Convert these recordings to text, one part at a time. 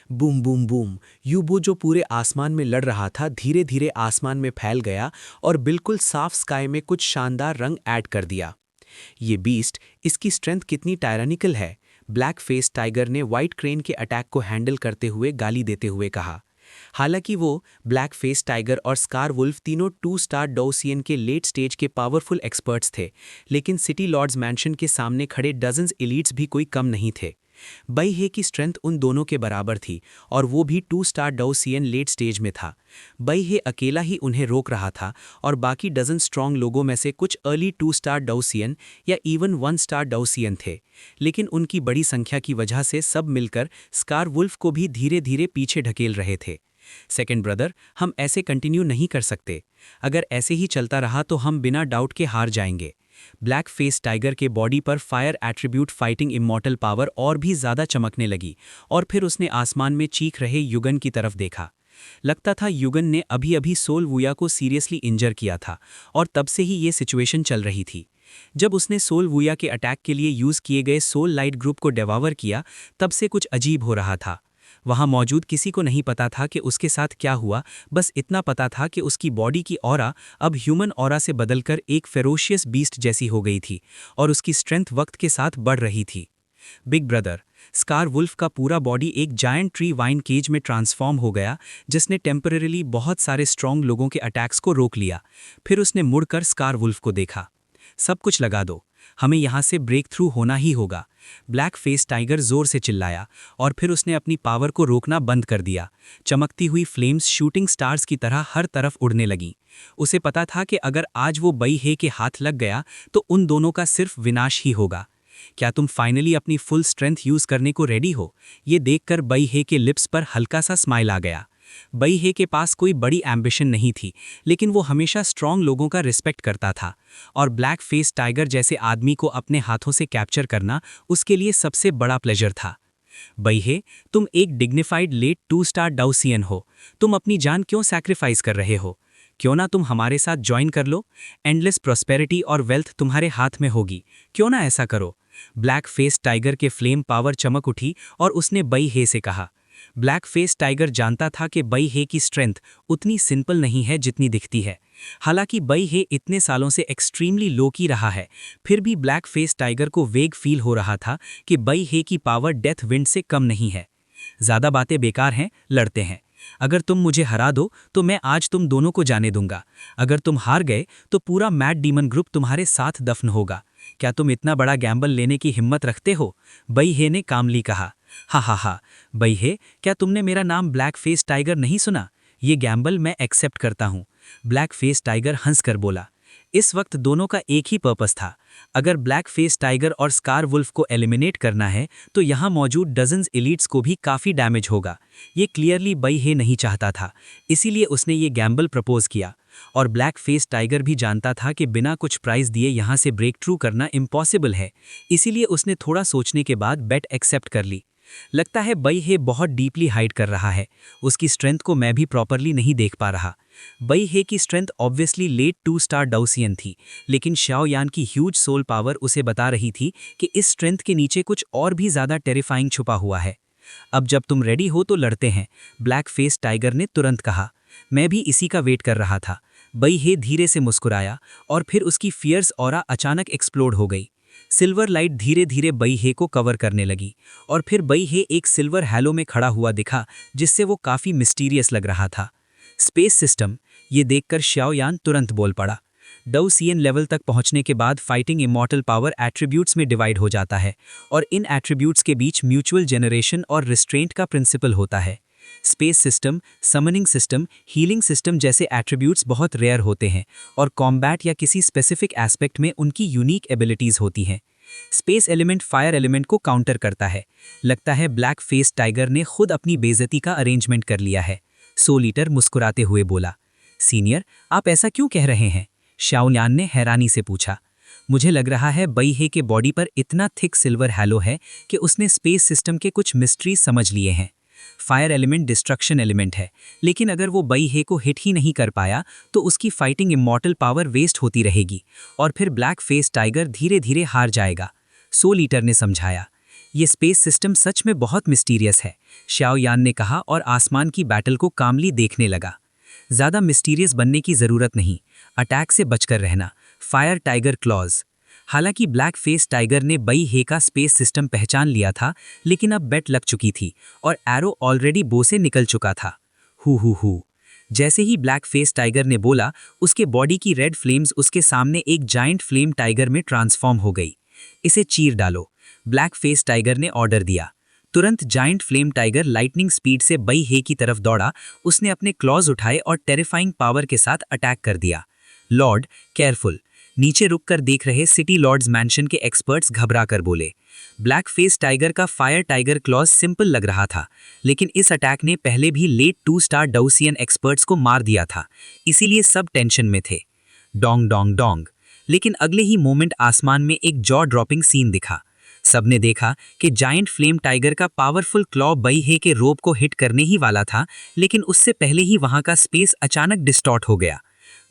Boom boom boom. यूबो जो पूरे आसमान में लड़ रहा था धीरे धीरे आसमान में फैल गया और बिल्कुल साफ स्काई में कुछ शानदार रंग ऐड कर दिया। ये बीस्ट, इसकी स्ट्रेंथ कितनी टायरानिकल है, ब्लैक फेस टाइगर ने व्हाइट क्रेन के अटैक को हैंडल करते हुए गाली देते हुए कहा। हालांकि वो ब्लैक फेस टाइगर और स्कार वुल्फ तीनों 2 स्टार डोसियन के लेट स्टेज के पावरफुल एक्सपर्ट्स थे, लेकिन सिटी लॉर्ड्स मैंशन के सामने खड़े डजन्स एलीट्स भी कोई कम नहीं थे। बई हे की स्ट्रेंथ उन दोनों के बराबर थी और वो भी 2 स्टार डोसियन लेट स्टेज में था। बई हे अकेला ही उन्हें रोक रहा था और बाकी डजन स्ट्रॉन्ग लोगों में से कुछ अर्ली 2 स्टार डोसियन या इवन 1 स्टार डोसियन थे, लेकिन उनकी बड़ी संख्या की वजह से सब मिलकर स्कार वुल्फ को भी धीरे धीरे पीछे ढकेल रहे थे। सेकेंड ब्रदर, हम ऐसे कंटिन्यू नहीं कर सकते। अगर ऐसे ही चलता रहा तो हम बिना डाउट के हार जाएंगे। ब्लैक फेस टाइगर के बॉडी पर fire attribute fighting immortal power और भी ज्यादा चमकने लगी और फिर उसने आसमान में चीख रहे युगन की तरफ देखा। लगता था युगन ने अभी अभी सोल वुया को सीरियसली इंजर किया था और तब से ही ये सिचुएशन चल रही थी। जब उसने सोल वुया के अटैक के लिए यूज किए गए सोल लाइट ग्रुप को डेवावर किया, तब से कुछ अजीब हो रहा था। वहां मौजूद किसी को नहीं पता था कि उसके साथ क्या हुआ, बस इतना पता था कि उसकी बॉडी की ऑरा अब ह्यूमन ऑरा से बदलकर एक फेरोशियस बीस्ट जैसी हो गई थी और उसकी स्ट्रेंथ वक्त के साथ बढ़ रही थी। बिग ब्रदर, स्कार वुल्फ का पूरा बॉडी एक जायंट ट्री वाइन केज में ट्रांसफॉर्म हो गया, जिसने टेम्पररीली बहुत सारे स्ट्रॉन्ग लोगों के अटैक्स को रोक लिया। फिर उसने मुड़कर स्कार वुल्फ को देखा। सब कुछ लगा दो, हमें यहाँ से ब्रेक थ्रू होना ही होगा। ब्लैक फेस टाइगर जोर से चिल्लाया और फिर उसने अपनी पावर को रोकना बंद कर दिया। चमकती हुई फ्लेम्स शूटिंग स्टार्स की तरह हर तरफ उड़ने लगीं। उसे पता था कि अगर आज वो बई हे के हाथ लग गया तो उन दोनों का सिर्फ विनाश ही होगा। क्या तुम फाइनली अपनी फुल स्ट्रेंथ यूज करने को रेडी हो? ये देखकर बई हे के लिप्स पर हल्का सा स्माइल आ गया। बई हे के पास कोई बड़ी एम्बिशन नहीं थी, लेकिन वो हमेशा स्ट्रॉन्ग लोगों का रिस्पेक्ट करता था और ब्लैक फेस टाइगर जैसे आदमी को अपने हाथों से कैप्चर करना उसके लिए सबसे बड़ा प्लेजर था। बई हे, तुम एक डिग्निफाइड लेट 2 स्टार डोसियन हो। तुम अपनी जान क्यों सैक्रिफाइस कर रहे हो? क्यों ना तुम हमारे साथ ज्वाइन कर लो? एंडलेस प्रॉस्पेरिटी और वेल्थ तुम्हारे हाथ में होगी। क्यों ना ऐसा करो? ब्लैक फेस टाइगर के फ्लेम पावर चमक उठी और उसने बई हे से कहा। ब्लैक फेस टाइगर जानता था कि बई हे की स्ट्रेंथ उतनी सिंपल नहीं है जितनी दिखती है। हालांकि बई हे इतने सालों से एक्सट्रीमली लो की रहा है, फिर भी ब्लैक फेस टाइगर को वेग फील हो रहा था कि बई हे की पावर डेथ विंड से कम नहीं है। ज्यादा बातें बेकार हैं, लड़ते हैं। अगर तुम मुझे हरा दो तो मैं आज तुम दोनों को जाने दूंगा। अगर तुम हार गए तो पूरा मैड डीमन ग्रुप तुम्हारे साथ दफन होगा। क्या तुम इतना बड़ा गैम्बल लेने की हिम्मत रखते हो? बई हे ने कामली कहा। हा हा हा, बई हे, क्या तुमने मेरा नाम ब्लैक फेस टाइगर नहीं सुना? ये गैम्बल मैं एक्सेप्ट करता हूँ। ब्लैक फेस टाइगर हंसकर बोला। इस वक्त दोनों का एक ही पर्पस था। अगर ब्लैक फेस टाइगर और स्कार वुल्फ को एलिमिनेट करना है तो यहाँ मौजूद डजन्स एलीट्स को भी काफ़ी डैमेज होगा। ये क्लियरली बई हे नहीं चाहता था, इसीलिए उसने ये गैम्बल प्रपोज किया। और ब्लैक फेस टाइगर भी जानता था कि बिना कुछ प्राइस दिए यहाँ से ब्रेक थ्रू करना इम्पॉसिबल है, इसीलिए उसने थोड़ा सोचने के बाद बेट एक्सेप्ट कर ली। लगता है बई हे बहुत डीपली हाइड कर रहा है। उसकी स्ट्रेंथ को मैं भी प्रॉपरली नहीं देख पा रहा। बई हे की स्ट्रेंथ ऑब्वियसली लेट 2 स्टार डोसियन थी, लेकिन शाओ यान की ह्यूज सोल पावर उसे बता रही थी कि इस स्ट्रेंथ के नीचे कुछ और भी ज़्यादा टेरिफाइंग छुपा हुआ है। अब जब तुम रेडी हो तो लड़ते हैं, ब्लैक फेस टाइगर ने तुरंत कहा। मैं भी इसी का वेट कर रहा था। बई हे धीरे से मुस्कुराया और फिर उसकी फियर्स ऑरा अचानक एक्सप्लोड हो गई। सिल्वर लाइट धीरे धीरे बई हे को कवर करने लगी और फिर बई हे एक सिल्वर हैलो में खड़ा हुआ दिखा, जिससे वो काफ़ी मिस्टीरियस लग रहा था। स्पेस सिस्टम, ये देखकर शाओ यान तुरंत बोल पड़ा। डोसियन लेवल तक पहुंचने के बाद फाइटिंग इमॉर्टल पावर एट्रीब्यूट्स में डिवाइड हो जाता है और इन एट्रीब्यूट्स के बीच म्यूचुअल जनरेशन और रिस्ट्रेंट का प्रिंसिपल होता है। Space system, summoning system, healing system जैसे एट्रीब्यूट्स बहुत रेयर होते हैं और कॉम्बैट या किसी स्पेसिफिक एस्पेक्ट में उनकी यूनिक एबिलिटीज़ होती हैं। स्पेस एलिमेंट फायर एलिमेंट को काउंटर करता है। लगता है ब्लैक फेस टाइगर ने खुद अपनी बेइज्जती का अरेंजमेंट कर लिया है। सोल ईटर मुस्कुराते हुए बोला। सीनियर, आप ऐसा क्यों कह रहे हैं? शाओ यान ने हैरानी से पूछा। मुझे लग रहा है बई हे के बॉडी पर इतना थिक सिल्वर हैलो है कि उसने स्पेस सिस्टम के कुछ मिस्ट्रीज समझ लिए हैं। फायर एलिमेंट डिस्ट्रक्शन एलिमेंट है, लेकिन अगर वो बई हे को हिट ही नहीं कर पाया तो उसकी फाइटिंग इमॉर्टल पावर वेस्ट होती रहेगी और फिर ब्लैक फेस टाइगर धीरे धीरे हार जाएगा। सोल ईटर ने समझाया। ये स्पेस सिस्टम सच में बहुत मिस्टीरियस है, शाओ यान ने कहा और आसमान की बैटल को कामली देखने लगा। ज़्यादा मिस्टीरियस बनने की ज़रूरत नहीं, अटैक से बचकर रहना। Fire tiger clause. हालांकि ब्लैक फेस टाइगर ने बई हे का स्पेस सिस्टम पहचान लिया था, लेकिन अब बेट लग चुकी थी और एरो ऑलरेडी बो से निकल चुका था। हु। जैसे ही ब्लैक फेस टाइगर ने बोला, उसके बॉडी की रेड फ्लेम्स उसके सामने एक जायंट फ्लेम टाइगर में ट्रांसफॉर्म हो गई। इसे चीर डालो, ब्लैक फेस टाइगर ने ऑर्डर दिया। तुरंत giant flame tiger lightning speed से बई हे की तरफ दौड़ा। उसने अपने क्लॉज उठाए और टेरिफाइंग पावर के साथ अटैक कर दिया। Lord, careful. नीचे रुककर देख रहे सिटी लॉर्ड्स मैंशन के एक्सपर्ट्स घबरा कर बोले। ब्लैक फेस टाइगर का फायर टाइगर क्लॉज सिंपल लग रहा था, लेकिन इस अटैक ने पहले भी लेट 2 स्टार डाउसियन एक्सपर्ट्स को मार दिया था, इसीलिए सब टेंशन में थे। Dong Dong Dong. लेकिन अगले ही मोमेंट आसमान में एक जॉ ड्रॉपिंग सीन दिखा। सबने देखा कि जायंट फ्लेम टाइगर का पावरफुल क्लॉ बई हे के रोप को हिट करने ही वाला था, लेकिन उससे पहले ही वहां का स्पेस अचानक डिस्टॉर्ट हो गया।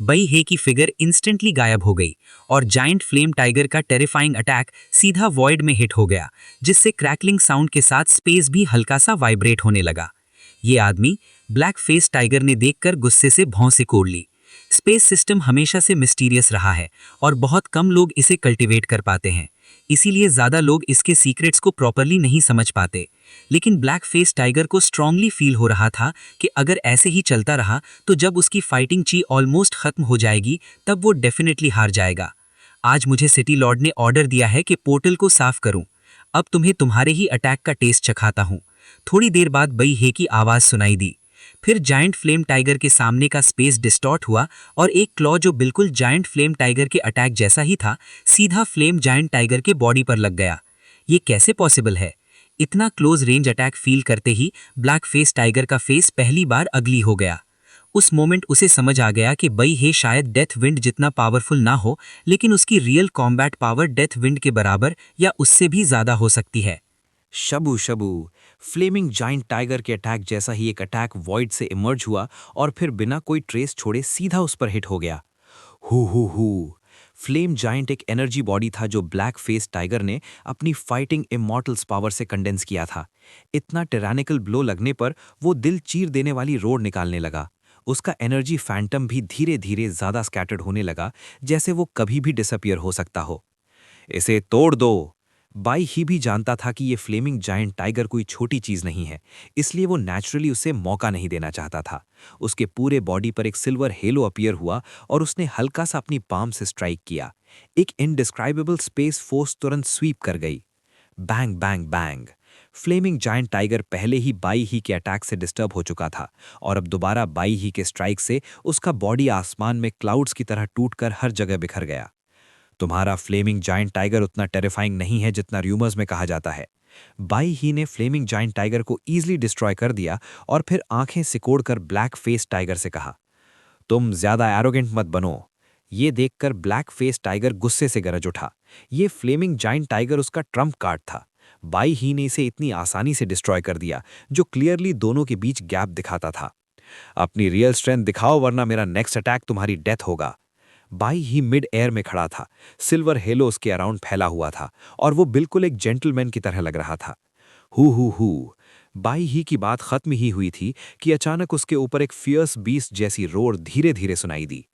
बई हे की फिगर इंस्टेंटली गायब हो गई और जायंट फ्लेम टाइगर का टेरिफाइंग अटैक सीधा वॉइड में हिट हो गया, जिससे क्रैकलिंग साउंड के साथ स्पेस भी हल्का सा वाइब्रेट होने लगा। ये आदमी, ब्लैक फेस टाइगर ने देखकर गुस्से से भौं कोड़ ली। स्पेस सिस्टम हमेशा से मिस्टीरियस रहा है और बहुत कम लोग इसे कल्टीवेट कर पाते हैं, इसीलिए ज़्यादा लोग इसके सीक्रेट्स को प्रॉपरली नहीं समझ पाते। लेकिन ब्लैक फेस टाइगर को स्ट्रांगली फील हो रहा था कि अगर ऐसे ही चलता रहा तो जब उसकी फाइटिंग ची ऑलमोस्ट खत्म हो जाएगी तब वो डेफिनेटली हार जाएगा। आज मुझे सिटी लॉर्ड ने ऑर्डर दिया है कि पोर्टल को साफ करूं। अब तुम्हें तुम्हारे ही अटैक का टेस्ट चखाता हूं। थोड़ी देर बाद बई हे की आवाज़ सुनाई दी। फिर जायंट फ्लेम टाइगर के सामने का स्पेस डिस्टॉर्ट हुआ और एक क्लॉ जो बिल्कुल जायंट फ्लेम टाइगर के अटैक जैसा ही था, सीधा फ्लेम जायंट टाइगर के बॉडी पर लग गया। ये कैसे पॉसिबल है? इतना क्लोज रेंज अटैक फील करते ही ब्लैक फेस टाइगर का फेस पहली बार अगली हो गया। उस मोमेंट उसे समझ आ गया कि बई हे शायद डेथ विंड जितना पावरफुल ना हो, लेकिन उसकी real combat power death wind के बराबर या उससे भी ज्यादा हो सकती है। Shibu Shibu. Fleming giant tiger के अटैक जैसा ही एक अटैक वॉइड से इमर्ज हुआ और फिर बिना कोई ट्रेस छोड़े सीधा उस पर हिट हो गया। हु। फ्लेम जाइंट एक एनर्जी बॉडी था जो ब्लैक फेस टाइगर ने अपनी फाइटिंग इमॉर्टल्स पावर से कंडेंस किया था। इतना टिरानिकल ब्लो लगने पर वो दिल चीर देने वाली रोड निकालने लगा। उसका एनर्जी फैंटम भी धीरे धीरे ज्यादा स्कैटर्ड होने लगा, जैसे वो कभी भी डिसअपियर हो सकता हो। इसे तोड़ दो। बाई ही भी जानता था कि ये फ्लेमिंग जायंट टाइगर कोई छोटी चीज नहीं है, इसलिए वो नेचुरली उसे मौका नहीं देना चाहता था। उसके पूरे बॉडी पर एक सिल्वर हेलो अपीयर हुआ और उसने हल्का सा अपनी पाम से स्ट्राइक किया। एक इनडिस्क्राइबेबल स्पेस फोर्स तुरंत स्वीप कर गई। Bang bang bang. Flaming giant tiger पहले ही बाई ही के अटैक से डिस्टर्ब हो चुका था और अब दोबारा बाई ही के स्ट्राइक से उसका बॉडी आसमान में क्लाउड्स की तरह टूटकर हर जगह बिखर गया। तुम्हारा फ्लेमिंग जायंट टाइगर उतना टेरिफाइंग नहीं है जितना र्यूमर्स में कहा जाता है। बाई ही ने फ्लेमिंग जायंट टाइगर को ईजिली डिस्ट्रॉय कर दिया और फिर आंखें सिकोड़कर ब्लैक फेस टाइगर से कहा, तुम ज्यादा एरोगेंट मत बनो। ये देखकर ब्लैक फेस टाइगर गुस्से से गरज उठा। ये फ्लेमिंग जायंट टाइगर उसका ट्रम्प कार्ड था। बाई ही ने इसे इतनी आसानी से डिस्ट्रॉय कर दिया, जो क्लियरली दोनों के बीच गैप दिखाता था। अपनी रियल स्ट्रेंथ दिखाओ वरना मेरा नेक्स्ट अटैक तुम्हारी डेथ होगा। बाई ही मिड एयर में खड़ा था। सिल्वर हेलो उसके अराउंड फैला हुआ था और वो बिल्कुल एक जेंटलमैन की तरह लग रहा था। हु। बाई ही की बात खत्म ही हुई थी कि अचानक उसके ऊपर एक फियर्स बीस्ट जैसी रोर धीरे धीरे सुनाई दी।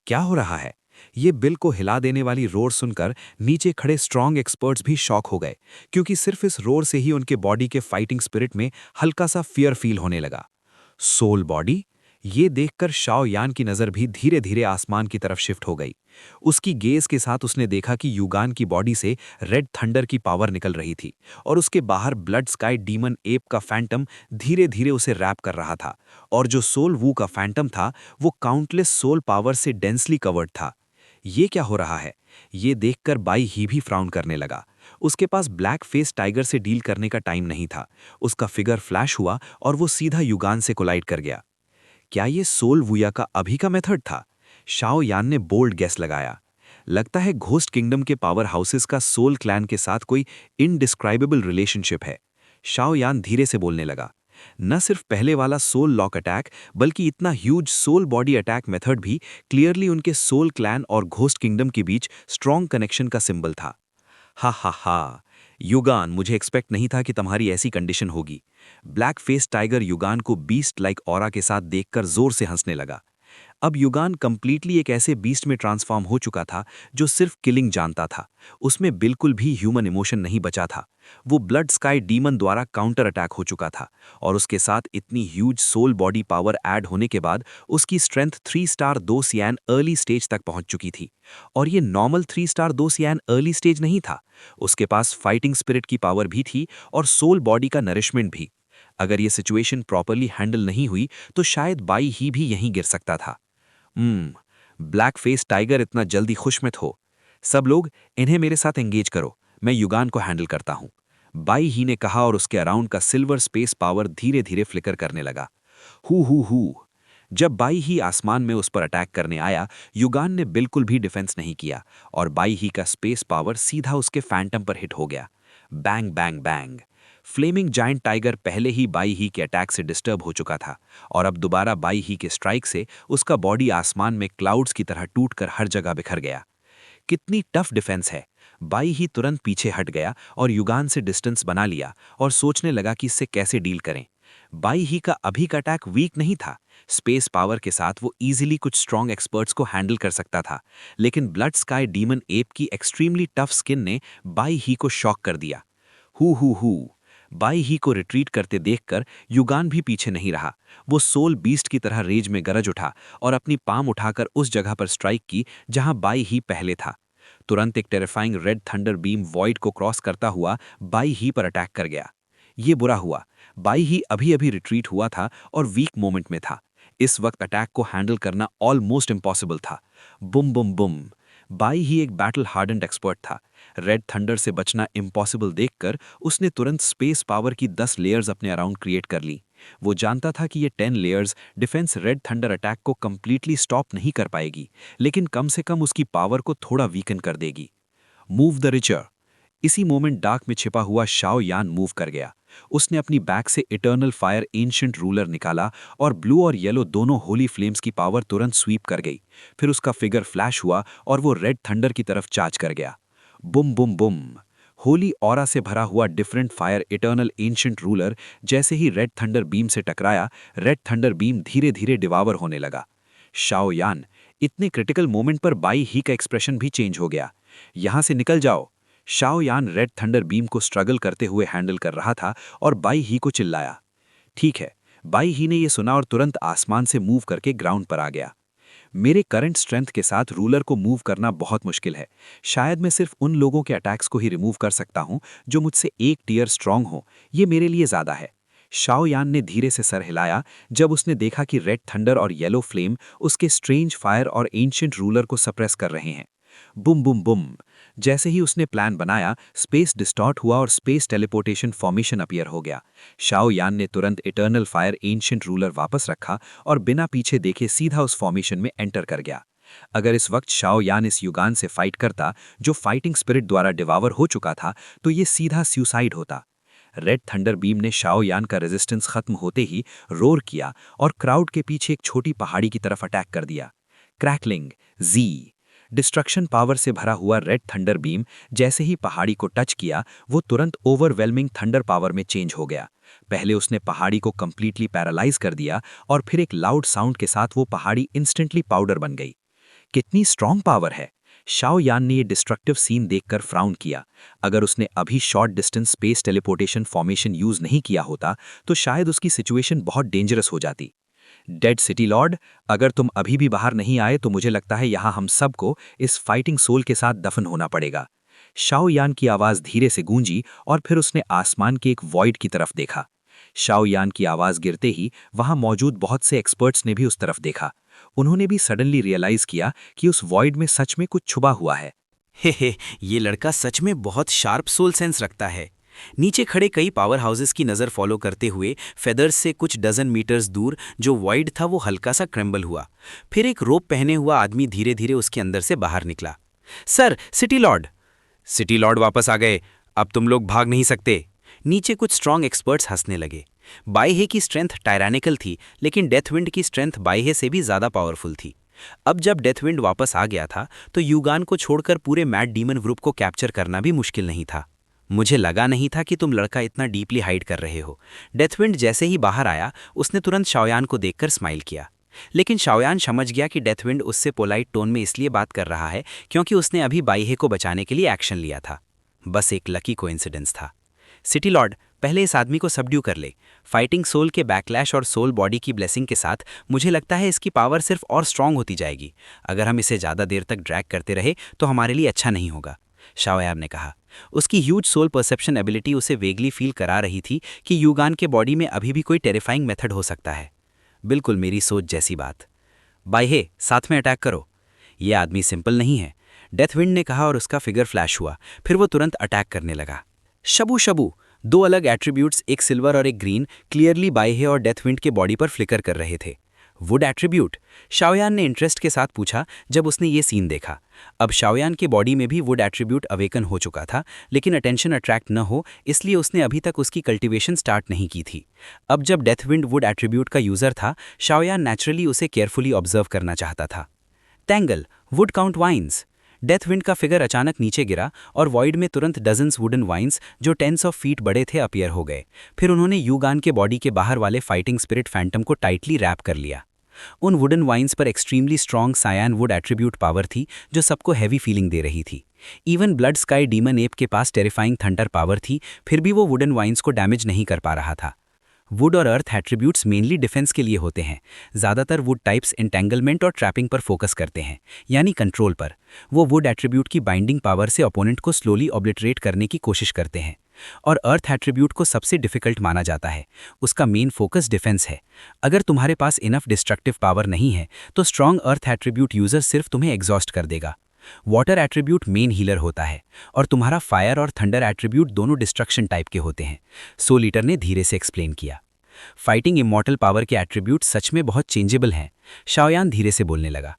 क्या हो रहा है? ये बिल को हिला देने वाली रोर सुनकर नीचे खड़े स्ट्रांग एक्सपर्ट्स भी शॉक हो गए, क्योंकि सिर्फ इस रोर से ही उनके बॉडी के फाइटिंग स्पिरिट में हल्का सा फियर फील होने लगा। Soul body? ये देखकर शाओ यान की नज़र भी धीरे धीरे आसमान की तरफ शिफ्ट हो गई। उसकी गेज के साथ उसने देखा कि युगान की बॉडी से रेड थंडर की पावर निकल रही थी और उसके बाहर ब्लड स्काई डीमन एप का फैंटम धीरे धीरे उसे रैप कर रहा था, और जो सोल वू का फैंटम था वो काउंटलेस सोल पावर से डेंसली कवर्ड था। ये क्या हो रहा है? ये देखकर बाई ही भी फ्राउन करने लगा। उसके पास ब्लैक फेस टाइगर से डील करने का टाइम नहीं था। उसका फिगर फ्लैश हुआ और वो सीधा युगान से कोलाइड कर गया। क्या ये सोल वुया का अभी का मेथड था? शाओ यान ने बोल्ड गेस लगाया। लगता है घोस्ट किंगडम के पावर हाउसेस का सोल क्लैन के साथ कोई इनडिस्क्राइबेबल रिलेशनशिप है। शाओ यान धीरे से बोलने लगा। न सिर्फ पहले वाला सोल लॉक अटैक, बल्कि इतना huge soul body attack method भी क्लियरली उनके सोल क्लैन और घोस्ट किंगडम के बीच स्ट्रॉन्ग कनेक्शन का सिंबल था। हा, युगान, मुझे एक्सपेक्ट नहीं था कि तुम्हारी ऐसी कंडीशन होगी। ब्लैक फेस टाइगर युगान को बीस्ट लाइक ऑरा के साथ देखकर जोर से हंसने लगा। अब युगान कंप्लीटली एक ऐसे बीस्ट में ट्रांसफॉर्म हो चुका था जो सिर्फ किलिंग जानता था। उसमें बिल्कुल भी ह्यूमन इमोशन नहीं बचा था। वो ब्लड स्काई डीमन द्वारा काउंटर अटैक हो चुका था और उसके साथ इतनी huge soul body power add होने के बाद उसकी स्ट्रेंथ 3 स्टार 2 सियान अर्ली स्टेज तक पहुंच चुकी थी। और ये नॉर्मल 3 स्टार 2 सियान अर्ली स्टेज नहीं था, उसके पास फाइटिंग स्पिरिट की पावर भी थी और सोल बॉडी का नरिशमेंट भी। अगर ये सिचुएशन प्रॉपरली हैंडल नहीं हुई तो शायद बाई ही भी यहीं गिर सकता था। ब्लैक फेस टाइगर इतना जल्दी खुश मत हो। सब लोग इन्हें मेरे साथ एंगेज करो, मैं युगान को हैंडल करता हूं। बाई ही ने कहा और उसके अराउंड का सिल्वर स्पेस पावर धीरे धीरे फ्लिकर करने लगा। हु। जब बाई ही आसमान में उस पर अटैक करने आया, युगान ने बिल्कुल भी डिफेंस नहीं किया और बाई ही का स्पेस पावर सीधा उसके फैंटम पर हिट हो गया। Bang bang bang. Flaming giant tiger पहले ही बाई ही के अटैक से डिस्टर्ब हो चुका था और अब दोबारा बाई ही के स्ट्राइक से उसका बॉडी आसमान में क्लाउड्स की तरह टूटकर हर जगह बिखर गया। कितनी टफ डिफेंस है। बाई ही तुरंत पीछे हट गया और युगान से डिस्टेंस बना लिया और सोचने लगा कि इससे कैसे डील करें। बाई ही का अभी का अटैक वीक नहीं था। स्पेस पावर के साथ वो इजीली कुछ स्ट्रॉन्ग एक्सपर्ट्स को हैंडल कर सकता था, लेकिन ब्लड स्काई डीमन एप की एक्सट्रीमली टफ स्किन ने बाई ही को शॉक कर दिया। हु। बाई ही को रिट्रीट करते देखकर युगान भी पीछे नहीं रहा। वो सोल बीस्ट की तरह रेज में गरज उठा और अपनी पाम उठाकर उस जगह पर स्ट्राइक की जहां बाई ही पहले था। तुरंत एक terrifying red thunder beam void को क्रॉस करता हुआ बाई ही पर अटैक कर गया। ये बुरा हुआ, बाई ही अभी अभी रिट्रीट हुआ था और वीक मोमेंट में था। इस वक्त अटैक को हैंडल करना ऑलमोस्ट इम्पॉसिबल था। बुम बुम बुम। बाई ही एक बैटल हार्डेंड एक्सपर्ट था। रेड थंडर से बचना इम्पॉसिबल देखकर उसने तुरंत स्पेस पावर की 10 लेयर्स अपने अराउंड क्रिएट कर ली। वो जानता था कि ये 10 layers defence red thunder attack को कंप्लीटली स्टॉप नहीं कर पाएगी, लेकिन कम से कम उसकी पावर को थोड़ा वीकन कर देगी। Move the richer. इसी मोमेंट डार्क में छिपा हुआ शाओ यान मूव कर गया। उसने अपनी बैग से इटर्नल फायर एंशिएंट रूलर निकाला और ब्लू और येलो दोनों होली फ्लेम्स की पावर तुरंत स्वीप कर गई। फिर उसका फिगर फ्लैश हुआ और वो रेड थंडर की तरफ चार्ज कर गया। बुम बुम बुम। होली ऑरा से भरा हुआ different fire eternal ancient ruler जैसे ही रेड थंडर बीम से टकराया, रेड थंडर बीम धीरे धीरे डिवावर होने लगा। शाओ यान, इतने क्रिटिकल मोमेंट पर बाई ही का एक्सप्रेशन भी चेंज हो गया। यहां से निकल जाओ। शाओ यान रेड थंडर बीम को स्ट्रगल करते हुए हैंडल कर रहा था और बाई ही को चिल्लाया। ठीक है। बाई ही ने यह सुना और तुरंत आसमान से मूव करके ग्राउंड पर आ गया। मेरे करंट स्ट्रेंथ के साथ रूलर को मूव करना बहुत मुश्किल है। शायद मैं सिर्फ उन लोगों के अटैक्स को ही रिमूव कर सकता हूं जो मुझसे एक टीयर स्ट्रांग हो। ये मेरे लिए ज्यादा है। शाओ यान ने धीरे से सर हिलाया जब उसने देखा कि रेड थंडर और येलो फ्लेम उसके स्ट्रेंज फायर और एंशिएंट रूलर को सप्रेस कर रहे हैं। बुम बुम बुम। जैसे ही उसने प्लान बनाया, स्पेस डिस्टॉर्ट हुआ और स्पेस टेलीपोर्टेशन फॉर्मेशन अपीयर हो गया। शाओ यान ने तुरंत इटर्नल फायर एंशिएंट रूलर वापस रखा और बिना पीछे देखे सीधा उस फॉर्मेशन में एंटर कर गया। अगर इस वक्त शाओ यान इस युगान से फाइट करता जो फाइटिंग स्पिरिट द्वारा डिवावर हो चुका था, तो ये सीधा सुसाइड होता। रेड थंडर बीम ने शाओ यान का रेजिस्टेंस खत्म होते ही रोर किया और क्राउड के पीछे एक छोटी पहाड़ी की तरफ अटैक कर दिया। क्रैकलिंग जी। डिस्ट्रक्शन पावर से भरा हुआ रेड थंडर बीम जैसे ही पहाड़ी को टच किया, वो तुरंत ओवरवेलमिंग थंडर पावर में चेंज हो गया। पहले उसने पहाड़ी को कंप्लीटली पैरालाइज कर दिया और फिर एक लाउड साउंड के साथ वो पहाड़ी इंस्टेंटली पाउडर बन गई। कितनी स्ट्रॉन्ग पावर है। शाओ यान ने ये डिस्ट्रक्टिव सीन देखकर फ्राउन किया। अगर उसने अभी short distance space teleportation formation use नहीं किया होता तो शायद उसकी सिचुएशन बहुत डेंजरस हो जाती। डेड सिटी लॉर्ड, अगर तुम अभी भी बाहर नहीं आए तो मुझे लगता है यहाँ हम सबको इस फाइटिंग सोल के साथ दफन होना पड़ेगा। शाओ यान की आवाज धीरे से गूंजी और फिर उसने आसमान के एक वॉइड की तरफ देखा। शाओ यान की आवाज गिरते ही वहां मौजूद बहुत से एक्सपर्ट्स ने भी उस तरफ देखा। उन्होंने भी सडनली रियलाइज किया कि उस वॉइड में सच में कुछ छुपा हुआ है। हे, ये लड़का सच में बहुत शार्प सोल सेंस रखता है। नीचे खड़े कई पावर हाउसेस की नज़र फॉलो करते हुए फेदर्स से कुछ डजन मीटर्स दूर जो वॉइड था वो हल्का सा क्रैम्बल हुआ। फिर एक रोप पहने हुआ आदमी धीरे धीरे उसके अंदर से बाहर निकला। सर, सिटी लॉर्ड वापस आ गए। अब तुम लोग भाग नहीं सकते। नीचे कुछ स्ट्रॉन्ग एक्सपर्ट्स हंसने लगे। बाइहे की स्ट्रेंथ टायरानिकल थी, लेकिन डेथविंड की स्ट्रेंथ बाइहे से भी ज़्यादा पावरफुल थी। अब जब डेथविंड वापस आ गया था तो युगान को छोड़कर पूरे मैड डीमन ग्रुप को कैप्चर करना भी मुश्किल नहीं था। मुझे लगा नहीं था कि तुम लड़का इतना डीपली हाइड कर रहे हो। डेथविंड जैसे ही बाहर आया उसने तुरंत शाओयान को देखकर स्माइल किया। लेकिन शाओयान समझ गया कि डेथविंड उससे पोलाइट टोन में इसलिए बात कर रहा है क्योंकि उसने अभी बाइहे को बचाने के लिए एक्शन लिया था। बस एक लकी कोइंसिडेंस था। सिटी लॉर्ड, पहले इस आदमी को सबड्यू कर ले। फाइटिंग सोल के बैकलैश और सोल बॉडी की ब्लेसिंग के साथ मुझे लगता है इसकी पावर सिर्फ और स्ट्रांग होती जाएगी। अगर हम इसे ज़्यादा देर तक ड्रैग करते रहे तो हमारे लिए अच्छा नहीं होगा, शाओयान ने कहा। उसकी ह्यूज सोल परसेप्शन एबिलिटी उसे वेगली फील करा रही थी कि युगान के बॉडी में अभी भी कोई टेरिफाइंग मेथड हो सकता है। बिल्कुल मेरी सोच जैसी बात। बाइहे, साथ में अटैक करो। यह आदमी सिंपल नहीं है, डेथविंड ने कहा और उसका फिगर फ्लैश हुआ। फिर वो तुरंत अटैक करने लगा। शबू शबू, दो अलग एट्रीब्यूट्स, एक सिल्वर और एक ग्रीन, क्लियरली बाइहे और डेथविंड के बॉडी पर फ्लिकर कर रहे थे। Would attribute? शाओयान ने इंटरेस्ट के साथ पूछा जब उसने ये सीन देखा। अब शाओयान के बॉडी में भी वुड एट्रीब्यूट अवेकन हो चुका था, लेकिन अटेंशन अट्रैक्ट न हो इसलिए उसने अभी तक उसकी कल्टीवेशन स्टार्ट नहीं की थी। अब जब डेथविंड वुड एट्रीब्यूट का यूजर था, शाओयान नेचुरली उसे केयरफुली ऑब्जर्व करना चाहता था। Tangle, wood count vines. Deathwind का फिगर अचानक नीचे गिरा और वॉइड में तुरंत डजन्स वुडन वाइन्स जो 10 ऑफ फीट बड़े थे अपीयर हो गए। फिर उन्होंने युगान के बॉडी के बाहर वाले फाइटिंग स्पिरिट फैंटम को टाइटली रैप कर लिया। उन वुडन वाइन्स पर extremely strong cyan wood attribute power थी जो सबको हैवी फीलिंग दे रही थी। Even blood sky demon ape के पास टेरिफाइंग थंडर पावर थी, फिर भी वो वुडन वाइन्स को डैमेज नहीं कर पा रहा था। वुड और अर्थ एट्रीब्यूट्स मेनली डिफेंस के लिए होते हैं। ज़्यादातर वुड टाइप्स एंटेंगलमेंट और ट्रैपिंग पर फोकस करते हैं, यानी कंट्रोल पर। वो वुड एट्रीब्यूट की बाइंडिंग पावर से ओपोनेंट को स्लोली ऑब्लिटरेट करने की कोशिश करते हैं। और अर्थ एट्रीब्यूट को सबसे डिफिकल्ट माना जाता है। उसका मेन फोकस डिफेंस है। अगर तुम्हारे पास इनफ डिस्ट्रक्टिव पावर नहीं है तो स्ट्रॉन्ग अर्थ एट्रीब्यूट यूजर सिर्फ तुम्हें एग्जॉस्ट कर देगा। वाटर एट्रीब्यूट मेन हीलर होता है और तुम्हारा फायर और थंडर एट्रीब्यूट दोनों डिस्ट्रक्शन टाइप के होते हैं, सोल ईटर ने धीरे से एक्सप्लेन किया। फाइटिंग इमॉर्टल पावर के एट्रीब्यूट सच में बहुत चेंजेबल हैं, शाओयान धीरे से बोलने लगा।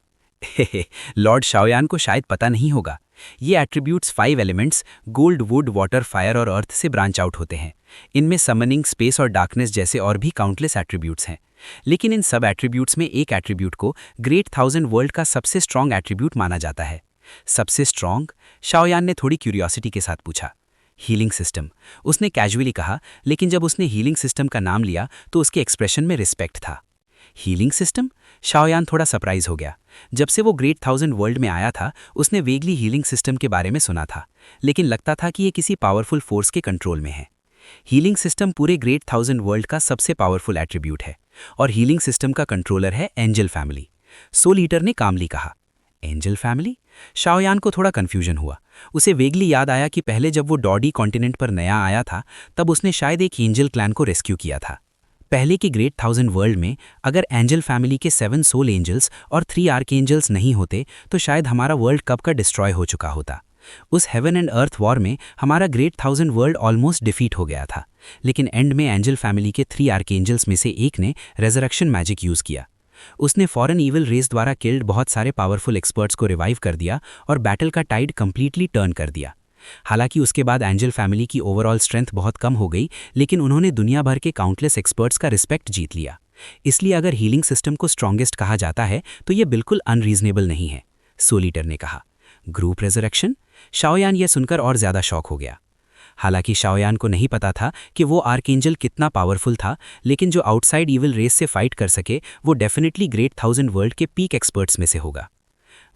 लॉर्ड शाओयान को शायद पता नहीं होगा, ये attributes 5 elements gold, would, water, fire और अर्थ से ब्रांच आउट होते हैं। इनमें समनिंग, स्पेस और डार्कनेस जैसे और भी काउंटलेस एट्रीब्यूट्स हैं। लेकिन इन सब एट्रीब्यूट्स में एक एट्रीब्यूट को ग्रेट 1000 वर्ल्ड का सबसे स्ट्रॉन्ग एट्रीब्यूट माना जाता है। सबसे स्ट्रॉन्ग? शाओयान ने थोड़ी क्यूरियोसिटी के साथ पूछा। हीलिंग सिस्टम, उसने कैजुअली कहा, लेकिन जब उसने हीलिंग सिस्टम का नाम लिया तो उसके एक्सप्रेशन में रिस्पेक्ट था। Healing system? शाओयान थोड़ा सरप्राइज हो गया। जब से वो ग्रेट 1000 वर्ल्ड में आया था उसने वेगली हीलिंग सिस्टम के बारे में सुना था, लेकिन लगता था कि ये किसी पावरफुल फोर्स के कंट्रोल में है। हीलिंग सिस्टम पूरे ग्रेट 1000 वर्ल्ड का सबसे पावरफुल एट्रीब्यूट है और हीलिंग सिस्टम का कंट्रोलर है एंजल फैमिली, सोल ईटर ने कामली कहा। Angel family? शाओयान को थोड़ा कंफ्यूजन हुआ। उसे वेगली याद आया कि पहले जब वो डॉडी कॉन्टिनेंट पर नया आया था तब उसने शायद एक एंजल क्लैन को रेस्क्यू किया था। पहले के ग्रेट 1000 वर्ल्ड में अगर एंजल फैमिली के 7 सोल एंजल्स और 3 आर्कएंजल्स नहीं होते तो शायद हमारा वर्ल्ड कब का डिस्ट्रॉय हो चुका होता। उस हेवन एंड अर्थ वॉर में हमारा ग्रेट 1000 वर्ल्ड ऑलमोस्ट डिफीट हो गया था, लेकिन एंड में एंजल फैमिली के 3 आर्कएंजल्स में से एक ने रेजरेक्शन मैजिक यूज़ किया। उसने फॉरेन ईविल रेस द्वारा किल्ड बहुत सारे पावरफुल एक्सपर्ट्स को रिवाइव कर दिया और बैटल का टाइड कंप्लीटली टर्न कर दिया। हालांकि उसके बाद एंजल फैमिली की ओवरऑल स्ट्रेंथ बहुत कम हो गई, लेकिन उन्होंने दुनिया भर के काउंटलेस एक्सपर्ट्स का रिस्पेक्ट जीत लिया। इसलिए अगर हीलिंग सिस्टम को स्ट्रॉन्गेस्ट कहा जाता है तो यह बिल्कुल अनरीजनेबल नहीं है, सोल ईटर ने कहा। Group resurrection? शाओयान यह सुनकर और ज़्यादा शॉक हो गया। हालांकि शाओयान को नहीं पता था कि वो आर्कएंजल कितना पावरफुल था, लेकिन जो आउटसाइड ईविल रेस से फाइट कर सके वो डेफिनेटली ग्रेट 1000 वर्ल्ड के पीक एक्सपर्ट्स में से होगा।